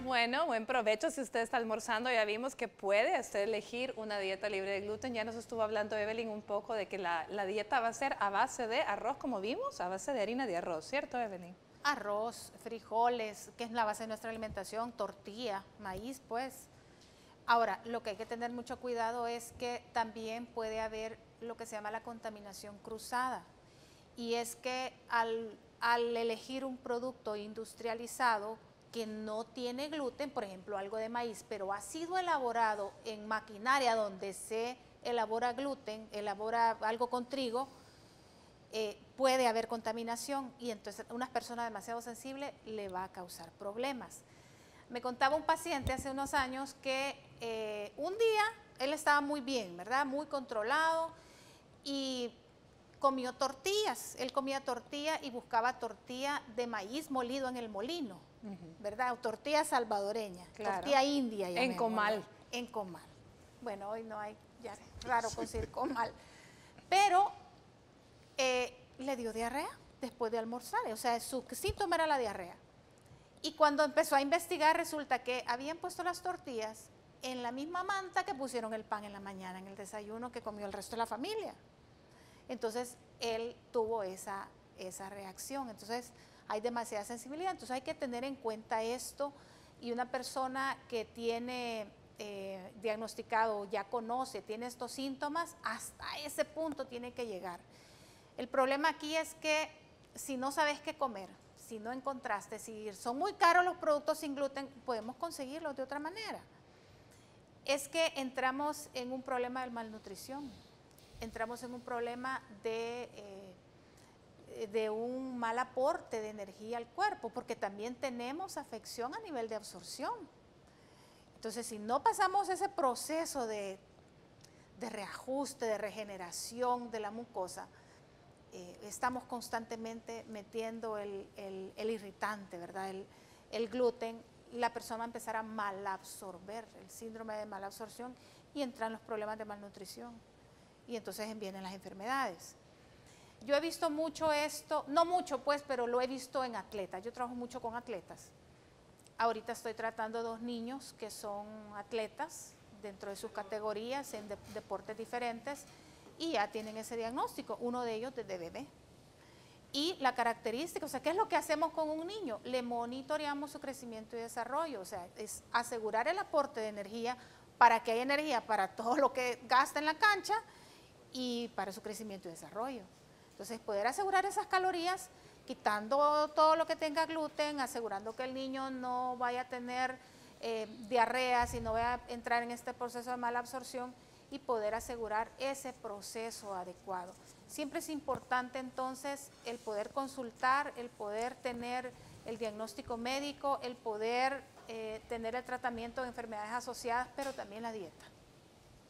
[SPEAKER 1] Bueno, buen provecho si usted está almorzando. Ya vimos que puede usted elegir una dieta libre de gluten. Ya nos estuvo hablando Evelyn un poco de que la dieta va a ser a base de arroz, como vimos, a base de harina de arroz, ¿cierto, Evelyn?
[SPEAKER 3] Arroz, frijoles, que es la base de nuestra alimentación, tortilla, maíz, pues. Ahora, lo que hay que tener mucho cuidado es que también puede haber lo que se llama la contaminación cruzada. Y es que al elegir un producto industrializado que no tiene gluten, por ejemplo, algo de maíz, pero ha sido elaborado en maquinaria donde se elabora gluten, elabora algo con trigo, puede haber contaminación y entonces a una persona demasiado sensible le va a causar problemas. Me contaba un paciente hace unos años que un día él estaba muy bien, ¿verdad? Muy controlado y comió tortillas. Él comía tortilla y buscaba tortilla de maíz molido en el molino, ¿verdad? O tortilla salvadoreña,
[SPEAKER 1] claro.
[SPEAKER 3] Tortilla india.
[SPEAKER 1] En comal.
[SPEAKER 3] En comal. Bueno, hoy no hay, ya es raro conseguir comal. Pero le dio diarrea después de almorzar, o sea, su síntoma era la diarrea. Y cuando empezó a investigar, resulta que habían puesto las tortillas en la misma manta que pusieron el pan en la mañana, en el desayuno que comió el resto de la familia. Entonces, él tuvo esa reacción. Entonces, hay demasiada sensibilidad. Entonces, hay que tener en cuenta esto. Y una persona que tiene diagnosticado, ya conoce, tiene estos síntomas, hasta ese punto tiene que llegar. El problema aquí es que si no sabes qué comer, si no encontraste, si son muy caros los productos sin gluten, podemos conseguirlos de otra manera. Es que entramos en un problema de malnutrición, entramos en un problema de un mal aporte de energía al cuerpo, porque también tenemos afección a nivel de absorción. Entonces, si no pasamos ese proceso de reajuste, de regeneración de la mucosa, estamos constantemente metiendo el irritante, ¿verdad? El gluten, la persona va a empezar a malabsorber, el síndrome de malabsorción, y entran los problemas de malnutrición. Y entonces vienen las enfermedades. Yo he visto mucho esto, no mucho pues, pero lo he visto en atletas. Yo trabajo mucho con atletas. Ahorita estoy tratando 2 niños que son atletas dentro de sus categorías en deportes diferentes, y ya tienen ese diagnóstico, uno de ellos desde bebé. Y la característica, o sea, ¿qué es lo que hacemos con un niño? Le monitoreamos su crecimiento y desarrollo, o sea, es asegurar el aporte de energía para que haya energía para todo lo que gasta en la cancha y para su crecimiento y desarrollo. Entonces, poder asegurar esas calorías, quitando todo lo que tenga gluten, asegurando que el niño no vaya a tener diarreas y no vaya a entrar en este proceso de mala absorción, y poder asegurar ese proceso adecuado. Siempre es importante entonces el poder consultar, el poder tener el diagnóstico médico, el poder tener el tratamiento de enfermedades asociadas, pero también la dieta.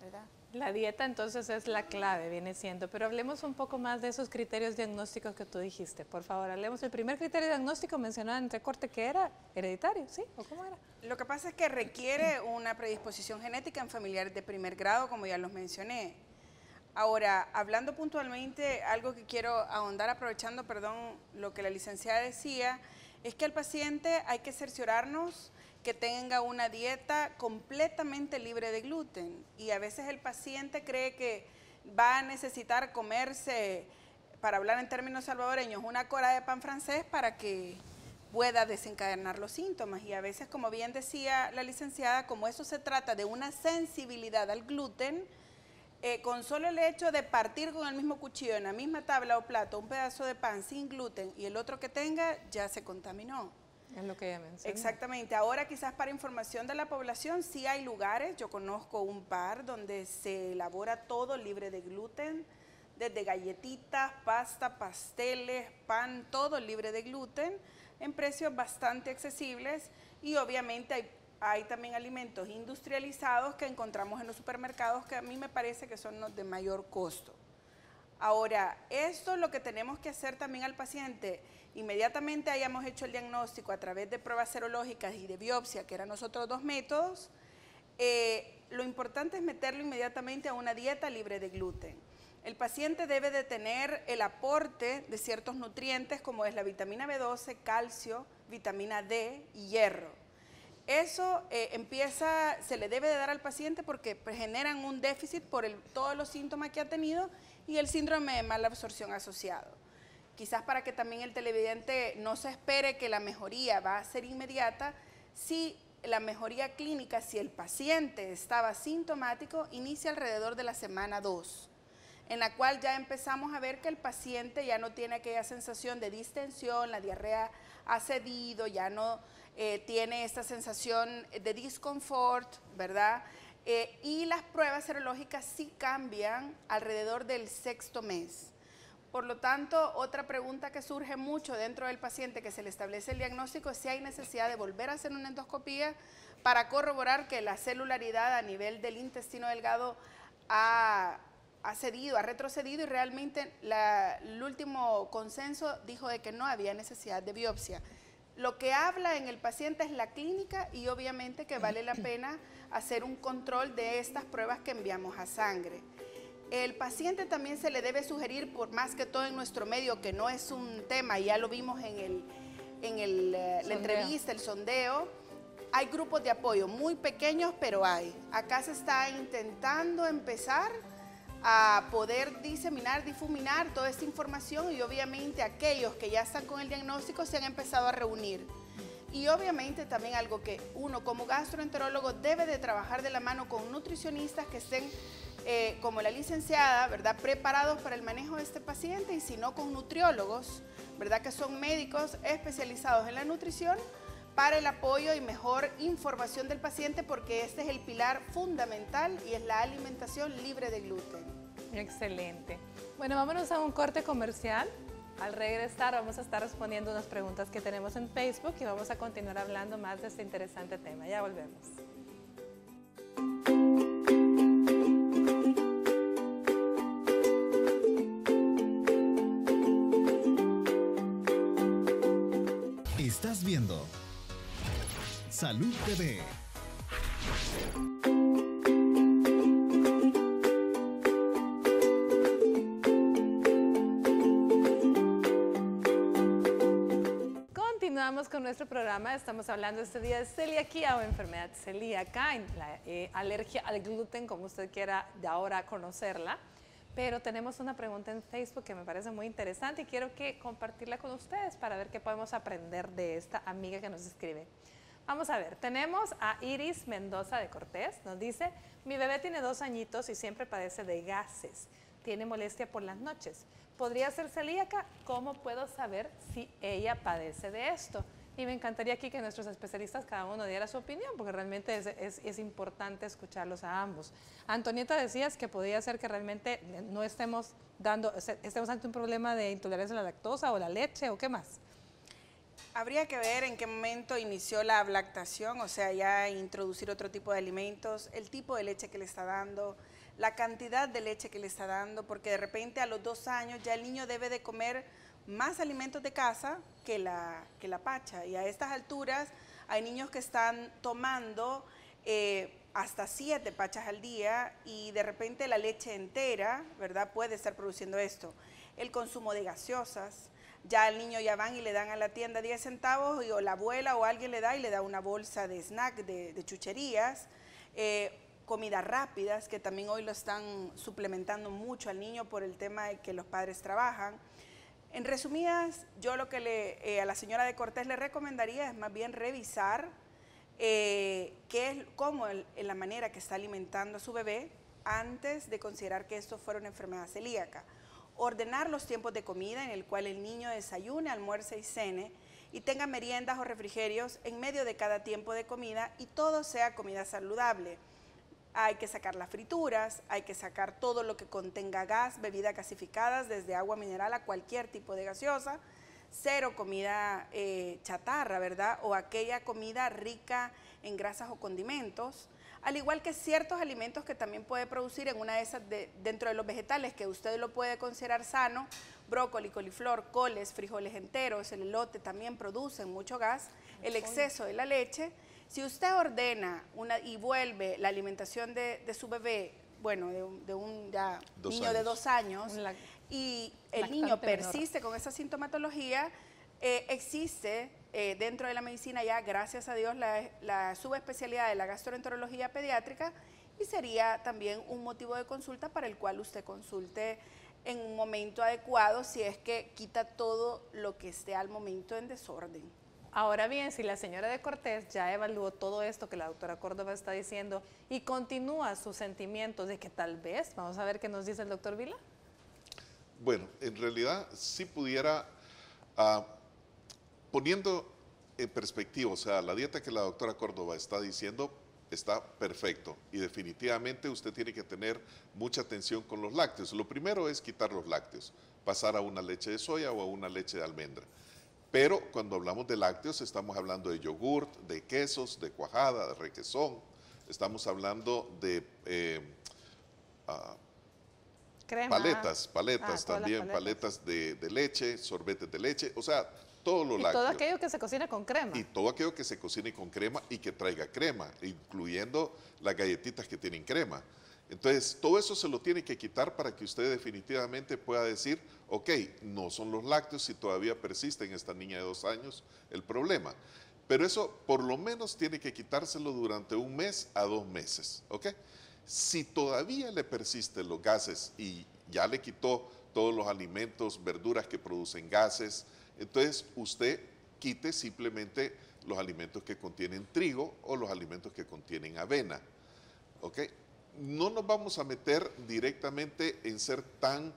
[SPEAKER 3] ¿verdad?
[SPEAKER 1] La dieta entonces es la clave, viene siendo, pero hablemos un poco más de esos criterios diagnósticos que tú dijiste. Por favor, hablemos. El primer criterio diagnóstico mencionado en recorte, que era hereditario, ¿sí? ¿O cómo era?
[SPEAKER 5] Lo que pasa es que requiere una predisposición genética en familiares de primer grado, como ya los mencioné. Ahora, hablando puntualmente, algo que quiero ahondar, aprovechando, perdón, lo que la licenciada decía, es que al paciente hay que cerciorarnos que tenga una dieta completamente libre de gluten, y a veces el paciente cree que va a necesitar comerse, para hablar en términos salvadoreños, una cora de pan francés para que pueda desencadenar los síntomas, y a veces, como bien decía la licenciada, como eso se trata de una sensibilidad al gluten, con solo el hecho de partir con el mismo cuchillo en la misma tabla o plato un pedazo de pan sin gluten y el otro que tenga, ya se contaminó.
[SPEAKER 1] Es lo que ella mencionó.
[SPEAKER 5] Exactamente. Ahora, quizás para información de la población, sí hay lugares, yo conozco un par donde se elabora todo libre de gluten, desde galletitas, pasta, pasteles, pan, todo libre de gluten, en precios bastante accesibles, y obviamente hay también alimentos industrializados que encontramos en los supermercados que a mí me parece que son los de mayor costo. Ahora, esto es lo que tenemos que hacer también al paciente. Inmediatamente hayamos hecho el diagnóstico a través de pruebas serológicas y de biopsia, que eran los otros dos métodos, lo importante es meterlo inmediatamente a una dieta libre de gluten. El paciente debe de tener el aporte de ciertos nutrientes como es la vitamina B12, calcio, vitamina D y hierro. Eso se le debe de dar al paciente porque generan un déficit por todos los síntomas que ha tenido y el síndrome de mala absorción asociado. Quizás para que también el televidente no se espere que la mejoría va a ser inmediata, si la mejoría clínica, si el paciente estaba sintomático, inicia alrededor de la semana 2, en la cual ya empezamos a ver que el paciente ya no tiene aquella sensación de distensión, la diarrea ha cedido, ya no tiene esta sensación de disconfort, ¿verdad? Y las pruebas serológicas sí cambian alrededor del 6º mes. Por lo tanto, otra pregunta que surge mucho dentro del paciente que se le establece el diagnóstico es si hay necesidad de volver a hacer una endoscopía para corroborar que la celularidad a nivel del intestino delgado ha retrocedido, y realmente el último consenso dijo de que no había necesidad de biopsia. Lo que habla en el paciente es la clínica y obviamente que vale la pena hacer un control de estas pruebas que enviamos a sangre. El paciente también se le debe sugerir, por más que todo en nuestro medio, que no es un tema, ya lo vimos en la entrevista, el sondeo, hay grupos de apoyo muy pequeños, pero hay. Acá se está intentando empezar a poder difuminar toda esta información, y obviamente aquellos que ya están con el diagnóstico se han empezado a reunir. Y obviamente también algo que uno como gastroenterólogo debe de trabajar de la mano con nutricionistas que estén como la licenciada, ¿verdad?, preparados para el manejo de este paciente, y si no, con nutriólogos, ¿verdad?, que son médicos especializados en la nutrición para el apoyo y mejor información del paciente, porque este es el pilar fundamental y es la alimentación libre de gluten.
[SPEAKER 1] Excelente. Bueno, vámonos a un corte comercial. Al regresar vamos a estar respondiendo unas preguntas que tenemos en Facebook y vamos a continuar hablando más de este interesante tema. Ya volvemos.
[SPEAKER 6] Estás viendo Salud TV.
[SPEAKER 1] Continuamos con nuestro programa. Estamos hablando este día de celiaquía o enfermedad celíaca, la alergia al gluten, como usted quiera de ahora conocerla. Pero tenemos una pregunta en Facebook que me parece muy interesante y quiero compartirla con ustedes para ver qué podemos aprender de esta amiga que nos escribe. Vamos a ver, tenemos a Iris Mendoza de Cortés. Nos dice: mi bebé tiene 2 añitos y siempre padece de gases. Tiene molestia por las noches. ¿Podría ser celíaca? ¿Cómo puedo saber si ella padece de esto? Y me encantaría aquí que nuestros especialistas cada uno diera su opinión, porque realmente es importante escucharlos a ambos. Antonieta, decías que podría ser que realmente no estemos ante un problema de intolerancia a la lactosa o la leche, ¿o qué más?
[SPEAKER 5] Habría que ver en qué momento inició la lactación, o sea, ya introducir otro tipo de alimentos, el tipo de leche que le está dando, la cantidad de leche que le está dando, porque de repente a los 2 años ya el niño debe de comer más alimentos de casa que la pacha. Y a estas alturas hay niños que están tomando hasta 7 pachas al día y de repente la leche entera, ¿verdad?, puede estar produciendo esto. El consumo de gaseosas, ya al niño ya van y le dan a la tienda 10 centavos o la abuela o alguien le da y le da una bolsa de snack, de chucherías, comidas rápidas, que también hoy lo están suplementando mucho al niño por el tema de que los padres trabajan. En resumidas, yo lo que a la señora de Cortés le recomendaría es más bien revisar cómo la manera que está alimentando a su bebé antes de considerar que esto fuera una enfermedad celíaca. Ordenar los tiempos de comida en el cual el niño desayune, almuerce y cene y tenga meriendas o refrigerios en medio de cada tiempo de comida y todo sea comida saludable. Hay que sacar las frituras, hay que sacar todo lo que contenga gas, bebidas gasificadas, desde agua mineral a cualquier tipo de gaseosa, cero comida chatarra, ¿verdad? O aquella comida rica en grasas o condimentos, al igual que ciertos alimentos que también puede producir en una de esas dentro de los vegetales que usted lo puede considerar sano, brócoli, coliflor, coles, frijoles enteros, el elote también producen mucho gas, el exceso de la leche. Si usted ordena y vuelve la alimentación de su bebé, bueno, de un niño de 2 años, y el niño persiste con esa sintomatología, existe dentro de la medicina ya, gracias a Dios, la subespecialidad de la gastroenterología pediátrica y sería también un motivo de consulta para el cual usted consulte en un momento adecuado si es que quita todo lo que esté al momento en desorden.
[SPEAKER 1] Ahora bien, si la señora de Cortés ya evaluó todo esto que la doctora Córdoba está diciendo y continúa sus sentimientos de que tal vez, vamos a ver qué nos dice el doctor Vila.
[SPEAKER 4] Bueno, en realidad sí pudiera, poniendo en perspectiva, o sea, la dieta que la doctora Córdoba está diciendo está perfecto y definitivamente usted tiene que tener mucha atención con los lácteos. Lo primero es quitar los lácteos, pasar a una leche de soya o a una leche de almendra. Pero cuando hablamos de lácteos estamos hablando de yogurt, de quesos, de cuajada, de requesón, estamos hablando de paletas también, paletas de leche, sorbetes de leche, o sea, todo lo lácteo.
[SPEAKER 1] Y todo aquello que se cocina con crema.
[SPEAKER 4] Y todo aquello que se cocine con crema y que traiga crema, incluyendo las galletitas que tienen crema. Entonces, todo eso se lo tiene que quitar para que usted definitivamente pueda decir, ok, no son los lácteos si todavía persiste en esta niña de 2 años el problema. Pero eso por lo menos tiene que quitárselo durante 1 mes a 2 meses, ¿ok? Si todavía le persisten los gases y ya le quitó todos los alimentos, verduras que producen gases, entonces usted quite simplemente los alimentos que contienen trigo o los alimentos que contienen avena, ¿ok? No nos vamos a meter directamente en ser tan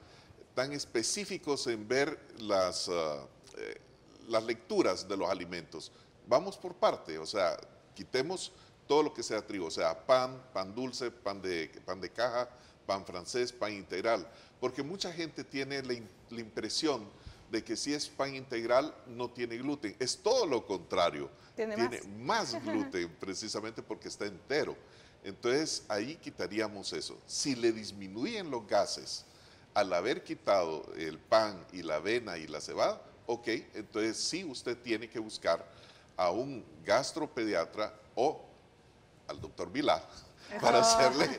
[SPEAKER 4] específicos en ver las lecturas de los alimentos. Vamos por parte, o sea, quitemos todo lo que sea trigo, o sea, pan dulce, pan de caja, pan francés, pan integral, porque mucha gente tiene la impresión de que si es pan integral no tiene gluten. Es todo lo contrario, tiene más gluten precisamente porque está entero. Entonces ahí quitaríamos eso. Si le disminuyen los gases al haber quitado el pan y la avena y la cebada, ok, entonces sí usted tiene que buscar a un gastropediatra o al doctor Vilá para hacerle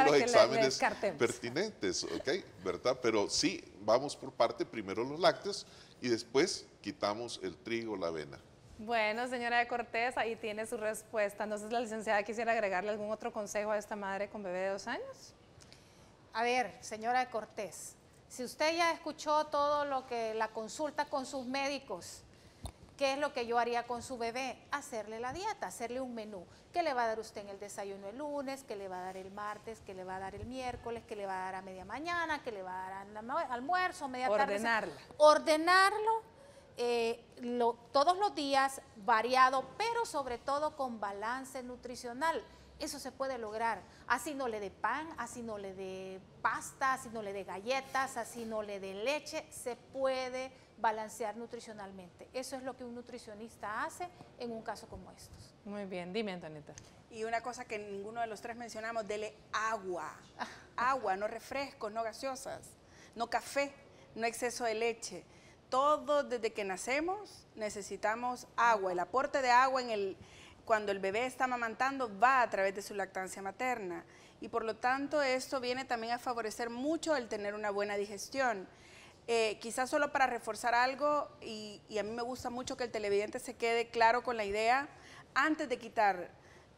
[SPEAKER 4] los exámenes pertinentes, ok, ¿verdad? Pero sí, vamos por parte, primero los lácteos y después quitamos el trigo, la avena.
[SPEAKER 1] Bueno, señora de Cortés, ahí tiene su respuesta. Entonces, la licenciada quisiera agregarle algún otro consejo a esta madre con bebé de 2 años.
[SPEAKER 3] A ver, señora de Cortés, si usted ya escuchó todo lo que la consulta con sus médicos, ¿qué es lo que yo haría con su bebé? Hacerle la dieta, hacerle un menú. ¿Qué le va a dar usted en el desayuno el lunes? ¿Qué le va a dar el martes? ¿Qué le va a dar el miércoles? ¿Qué le va a dar a media mañana? ¿Qué le va a dar al almuerzo, media tarde? Ordenarlo. Todos los días, variado, pero sobre todo con balance nutricional. Eso se puede lograr. Así no le dé pan, así no le dé pasta, así no le dé galletas, así no le dé leche, se puede balancear nutricionalmente. Eso es lo que un nutricionista hace en un caso como estos.
[SPEAKER 1] Muy bien, dime, Antonieta.
[SPEAKER 5] Y una cosa que ninguno de los tres mencionamos, dele agua. Agua, no refrescos, no gaseosas, no café, no exceso de leche. Todos desde que nacemos necesitamos agua. El aporte de agua cuando el bebé está amamantando va a través de su lactancia materna. Y por lo tanto esto viene también a favorecer mucho el tener una buena digestión. Quizás solo para reforzar algo, y a mí me gusta mucho que el televidente se quede claro con la idea, antes de quitar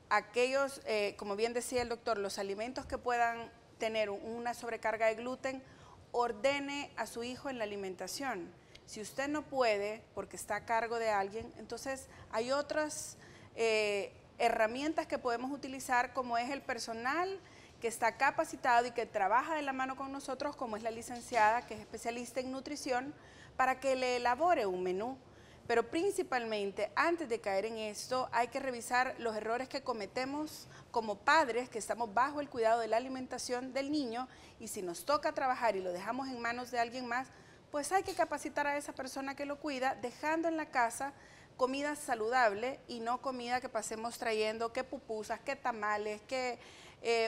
[SPEAKER 5] aquellos, como bien decía el doctor, los alimentos que puedan tener una sobrecarga de gluten, ordene a su hijo en la alimentación. Si usted no puede, porque está a cargo de alguien, entonces hay otras herramientas que podemos utilizar, como es el personal que está capacitado y que trabaja de la mano con nosotros, como es la licenciada, que es especialista en nutrición, para que le elabore un menú. Pero principalmente, antes de caer en esto, hay que revisar los errores que cometemos como padres, que estamos bajo el cuidado de la alimentación del niño, y si nos toca trabajar y lo dejamos en manos de alguien más, pues hay que capacitar a esa persona que lo cuida, dejando en la casa comida saludable y no comida que pasemos trayendo, que pupusas, que tamales, que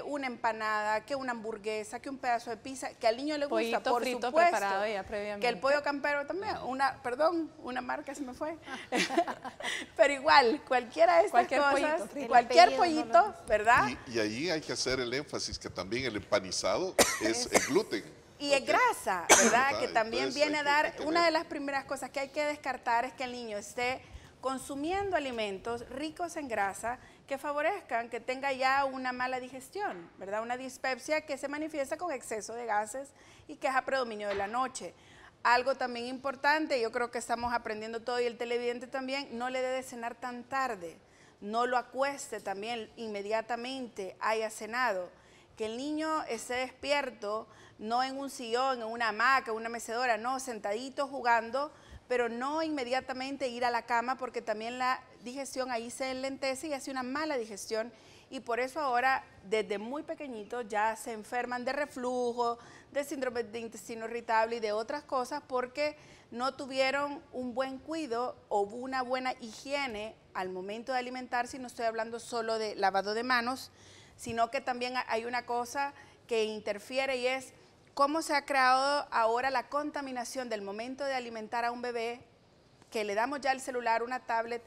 [SPEAKER 5] una empanada, que una hamburguesa, que un pedazo de pizza, que al niño le gusta,
[SPEAKER 1] Pollito
[SPEAKER 5] por
[SPEAKER 1] frito
[SPEAKER 5] supuesto,
[SPEAKER 1] preparado ya previamente.
[SPEAKER 5] que el pollo campero también, una marca se me fue, pero igual, cualquiera de estas cosas, cualquier pollito, ¿verdad?
[SPEAKER 4] Y ahí hay que hacer el énfasis que también el empanizado es el gluten.
[SPEAKER 5] Y es grasa, ¿verdad? Que también
[SPEAKER 4] Entonces,
[SPEAKER 5] viene a dar, una de las primeras cosas que hay que descartar es que el niño esté consumiendo alimentos ricos en grasa que favorezcan que tenga ya una mala digestión, ¿verdad? Una dispepsia que se manifiesta con exceso de gases y que es a predominio de la noche. Algo también importante, yo creo que estamos aprendiendo todo y el televidente también, no le dé de cenar tan tarde, no lo acueste también inmediatamente haya cenado, que el niño esté despierto, no en un sillón, en una hamaca, en una mecedora, no, sentadito jugando, pero no inmediatamente ir a la cama, porque también la digestión ahí se enlentece y hace una mala digestión, y por eso ahora desde muy pequeñitos ya se enferman de reflujo, de síndrome de intestino irritable y de otras cosas porque no tuvieron un buen cuidado o una buena higiene al momento de alimentarse. Y no estoy hablando solo de lavado de manos, sino que también hay una cosa que interfiere y es cómo se ha creado ahora la contaminación del momento de alimentar a un bebé, que le damos ya el celular, una tablet,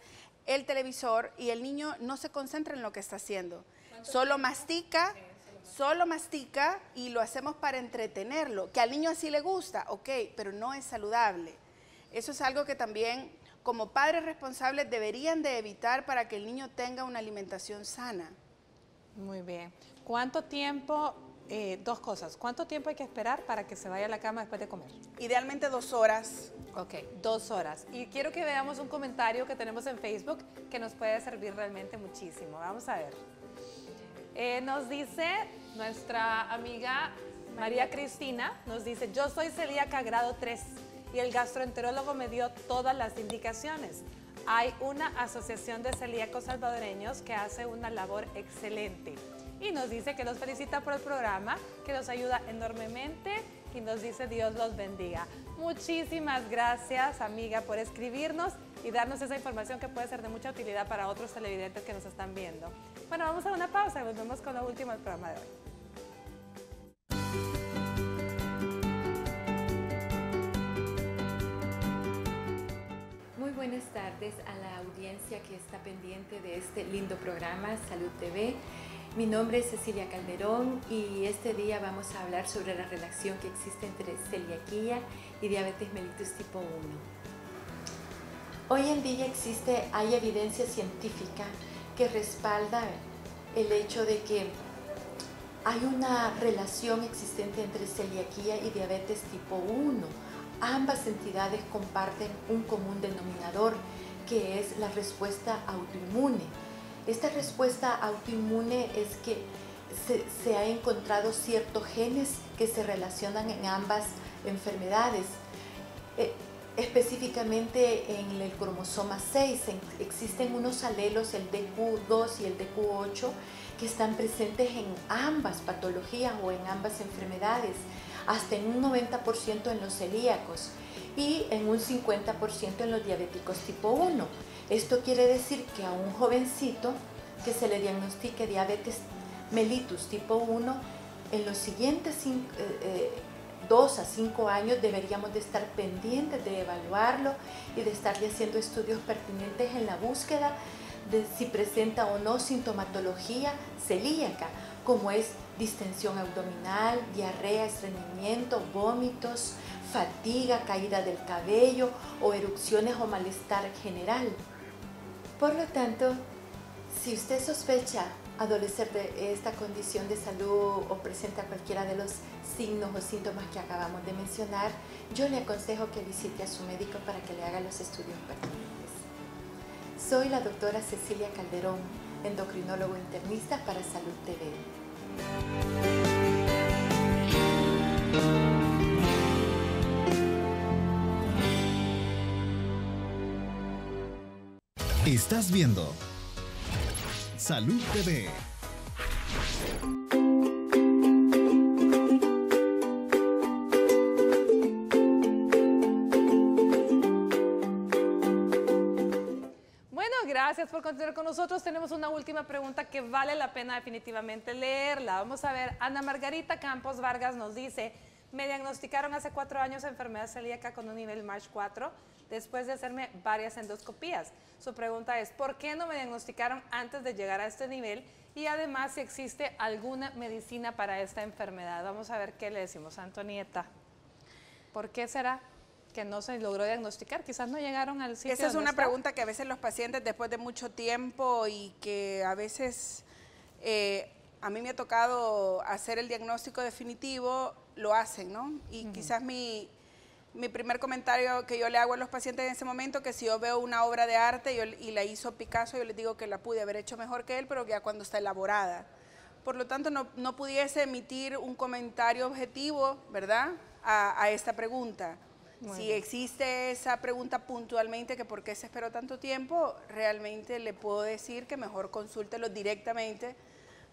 [SPEAKER 5] el televisor, y el niño no se concentra en lo que está haciendo. Solo mastica y lo hacemos para entretenerlo, que al niño así le gusta, ok, pero no es saludable. Eso es algo que también como padres responsables deberían de evitar para que el niño tenga una alimentación sana.
[SPEAKER 1] Muy bien. ¿Cuánto tiempo, dos cosas, cuánto tiempo hay que esperar para que se vaya a la cama después de comer?
[SPEAKER 5] Idealmente 2 horas.
[SPEAKER 1] Ok, 2 horas. Y quiero que veamos un comentario que tenemos en Facebook que nos puede servir realmente muchísimo. Vamos a ver. Nos dice nuestra amiga María Cristina, nos dice, yo soy celíaca grado 3 y el gastroenterólogo me dio todas las indicaciones. Hay una asociación de celíacos salvadoreños que hace una labor excelente. Y nos dice que los felicita por el programa, que los ayuda enormemente y nos dice Dios los bendiga. Muchísimas gracias, amiga, por escribirnos y darnos esa información que puede ser de mucha utilidad para otros televidentes que nos están viendo. Bueno, vamos a una pausa y volvemos con lo último del programa de hoy.
[SPEAKER 12] Muy buenas tardes a la audiencia que está pendiente de este lindo programa Salud TV. Mi nombre es Cecilia Calderón y este día vamos a hablar sobre la relación que existe entre celiaquía y diabetes mellitus tipo 1. Hoy en día hay evidencia científica que respalda el hecho de que hay una relación existente entre celiaquía y diabetes tipo 1. Ambas entidades comparten un común denominador, que es la respuesta autoinmune. Esta respuesta autoinmune es que se ha encontrado ciertos genes que se relacionan en ambas enfermedades. específicamente en el cromosoma 6. Existen unos alelos, el DQ2 y el DQ8, que están presentes en ambas patologías o en ambas enfermedades, hasta en un 90% en los celíacos y en un 50% en los diabéticos tipo 1. Esto quiere decir que a un jovencito que se le diagnostique diabetes mellitus tipo 1, en los siguientes 2 a 5 años deberíamos de estar pendientes de evaluarlo y de estarle haciendo estudios pertinentes en la búsqueda de si presenta o no sintomatología celíaca, como es distensión abdominal, diarrea, estreñimiento, vómitos, fatiga, caída del cabello o erupciones o malestar general. Por lo tanto, si usted sospecha adolecer de esta condición de salud o presenta cualquiera de los signos o síntomas que acabamos de mencionar, yo le aconsejo que visite a su médico para que le haga los estudios pertinentes. Soy la doctora Cecilia Calderón, endocrinólogo internista para Salud TV.
[SPEAKER 6] Estás viendo Salud TV.
[SPEAKER 1] Bueno, gracias por continuar con nosotros. Tenemos una última pregunta que vale la pena definitivamente leerla. Vamos a ver, Ana Margarita Campos Vargas nos dice: me diagnosticaron hace 4 años enfermedad celíaca con un nivel MASH 4 después de hacerme varias endoscopías. Su pregunta es: ¿por qué no me diagnosticaron antes de llegar a este nivel? Y además, si existe alguna medicina para esta enfermedad. Vamos a ver qué le decimos a Antonieta. ¿Por qué será que no se logró diagnosticar? Quizás no llegaron al sitio.
[SPEAKER 5] Esa es una pregunta que a veces los pacientes, después de mucho tiempo y que a veces a mí me ha tocado hacer el diagnóstico definitivo, lo hacen, ¿no? Y quizás mi primer comentario que yo le hago a los pacientes en ese momento, que si yo veo una obra de arte y la hizo Picasso, yo les digo que la pude haber hecho mejor que él, pero ya cuando está elaborada. Por lo tanto, no pudiese emitir un comentario objetivo, ¿verdad?, a esta pregunta. Bueno. Si existe esa pregunta puntualmente, que por qué se esperó tanto tiempo, realmente le puedo decir que mejor consúltelo directamente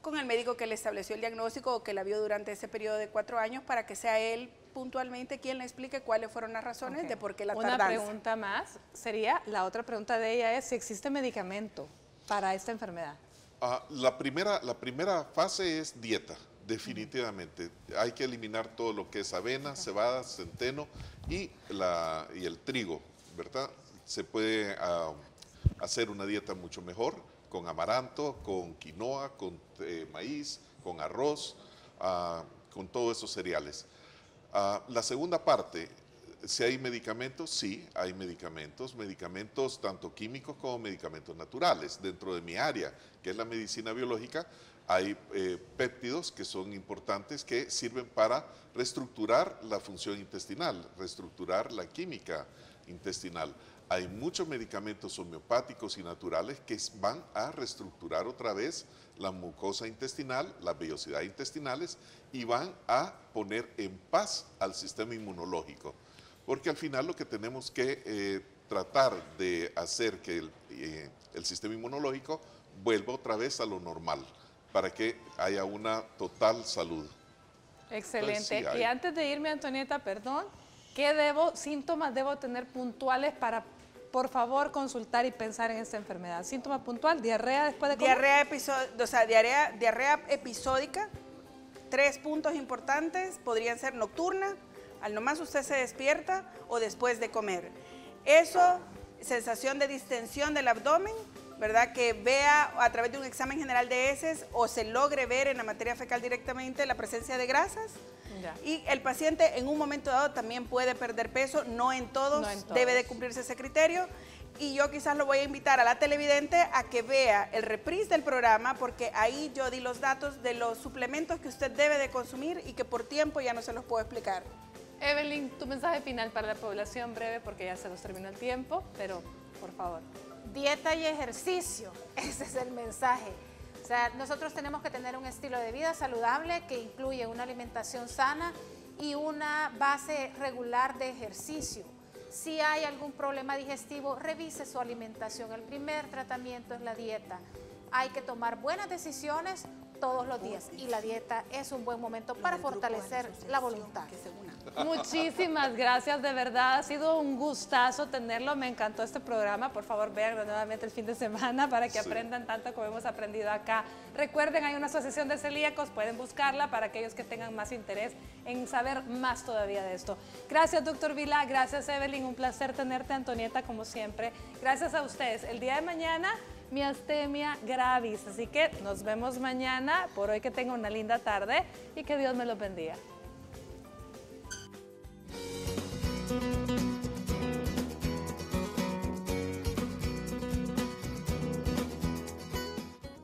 [SPEAKER 5] con el médico que le estableció el diagnóstico o que la vio durante ese periodo de 4 años, para que sea él puntualmente quien le explique cuáles fueron las razones de por qué la tardanza.
[SPEAKER 1] Una pregunta más sería, la otra pregunta de ella es si existe medicamento para esta enfermedad.
[SPEAKER 4] La primera fase es dieta, definitivamente. Hay que eliminar todo lo que es avena, cebada, centeno y el trigo, ¿verdad? Se puede hacer una dieta mucho mejor con amaranto, con quinoa, con maíz, con arroz, con todos esos cereales. La segunda parte, si hay medicamentos, sí, hay medicamentos tanto químicos como medicamentos naturales. Dentro de mi área, que es la medicina biológica, hay péptidos que son importantes, que sirven para reestructurar la función intestinal, reestructurar la química intestinal. Hay muchos medicamentos homeopáticos y naturales que van a reestructurar otra vez la mucosa intestinal, las vellosidades intestinales, y van a poner en paz al sistema inmunológico. Porque al final lo que tenemos que tratar de hacer que el sistema inmunológico vuelva otra vez a lo normal, para que haya una total salud.
[SPEAKER 1] Excelente.
[SPEAKER 4] Entonces, sí,
[SPEAKER 1] y antes de irme, Antonieta, perdón, ¿qué síntomas debo tener puntuales para, por favor, consultar y pensar en esta enfermedad? ¿Síntoma puntual? ¿Diarrea después de comer?
[SPEAKER 5] Diarrea episódica. 3 puntos importantes podrían ser nocturna, al nomás usted se despierta, o después de comer. Eso, sensación de distensión del abdomen, ¿verdad? Que vea a través de un examen general de heces o se logre ver en la materia fecal directamente la presencia de grasas. Ya. Y el paciente en un momento dado también puede perder peso, no en todos, debe de cumplirse ese criterio. Y yo quizás lo voy a invitar a la televidente a que vea el reprise del programa, porque ahí yo di los datos de los suplementos que usted debe de consumir y que por tiempo ya no se los puedo explicar.
[SPEAKER 1] Evelyn, tu mensaje final para la población, breve, porque ya se nos terminó el tiempo, pero por favor.
[SPEAKER 3] Dieta y ejercicio, ese es el mensaje. O sea, nosotros tenemos que tener un estilo de vida saludable que incluye una alimentación sana y una base regular de ejercicio. Si hay algún problema digestivo, revise su alimentación. El primer tratamiento es la dieta. Hay que tomar buenas decisiones todos los días y la dieta es un buen momento para fortalecer la voluntad.
[SPEAKER 1] Muchísimas gracias, de verdad, ha sido un gustazo tenerlo, me encantó este programa, por favor véanlo nuevamente el fin de semana para que aprendan tanto como hemos aprendido acá. Recuerden, hay una asociación de celíacos, pueden buscarla para aquellos que tengan más interés en saber más todavía de esto. Gracias, doctor Vilá, gracias, Evelyn, un placer tenerte, Antonieta, como siempre. Gracias a ustedes. El día de mañana, miastenia gravis, así que nos vemos mañana. Por hoy que tengan una linda tarde y que Dios me los bendiga.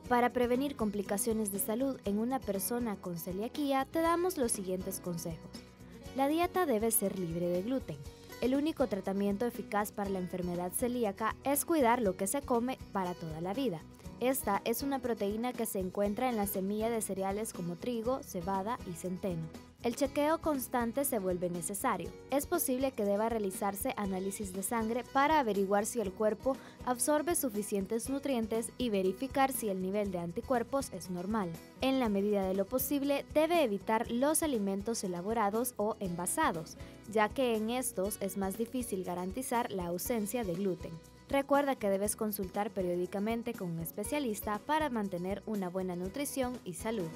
[SPEAKER 2] Para prevenir complicaciones de salud en una persona con celiaquía, te damos los siguientes consejos. La dieta debe ser libre de gluten. El único tratamiento eficaz para la enfermedad celíaca es cuidar lo que se come para toda la vida. Esta es una proteína que se encuentra en la semilla de cereales como trigo, cebada y centeno. El chequeo constante se vuelve necesario. Es posible que deba realizarse análisis de sangre para averiguar si el cuerpo absorbe suficientes nutrientes y verificar si el nivel de anticuerpos es normal. En la medida de lo posible, debe evitar los alimentos elaborados o envasados, ya que en estos es más difícil garantizar la ausencia de gluten. Recuerda que debes consultar periódicamente con un especialista para mantener una buena nutrición y salud.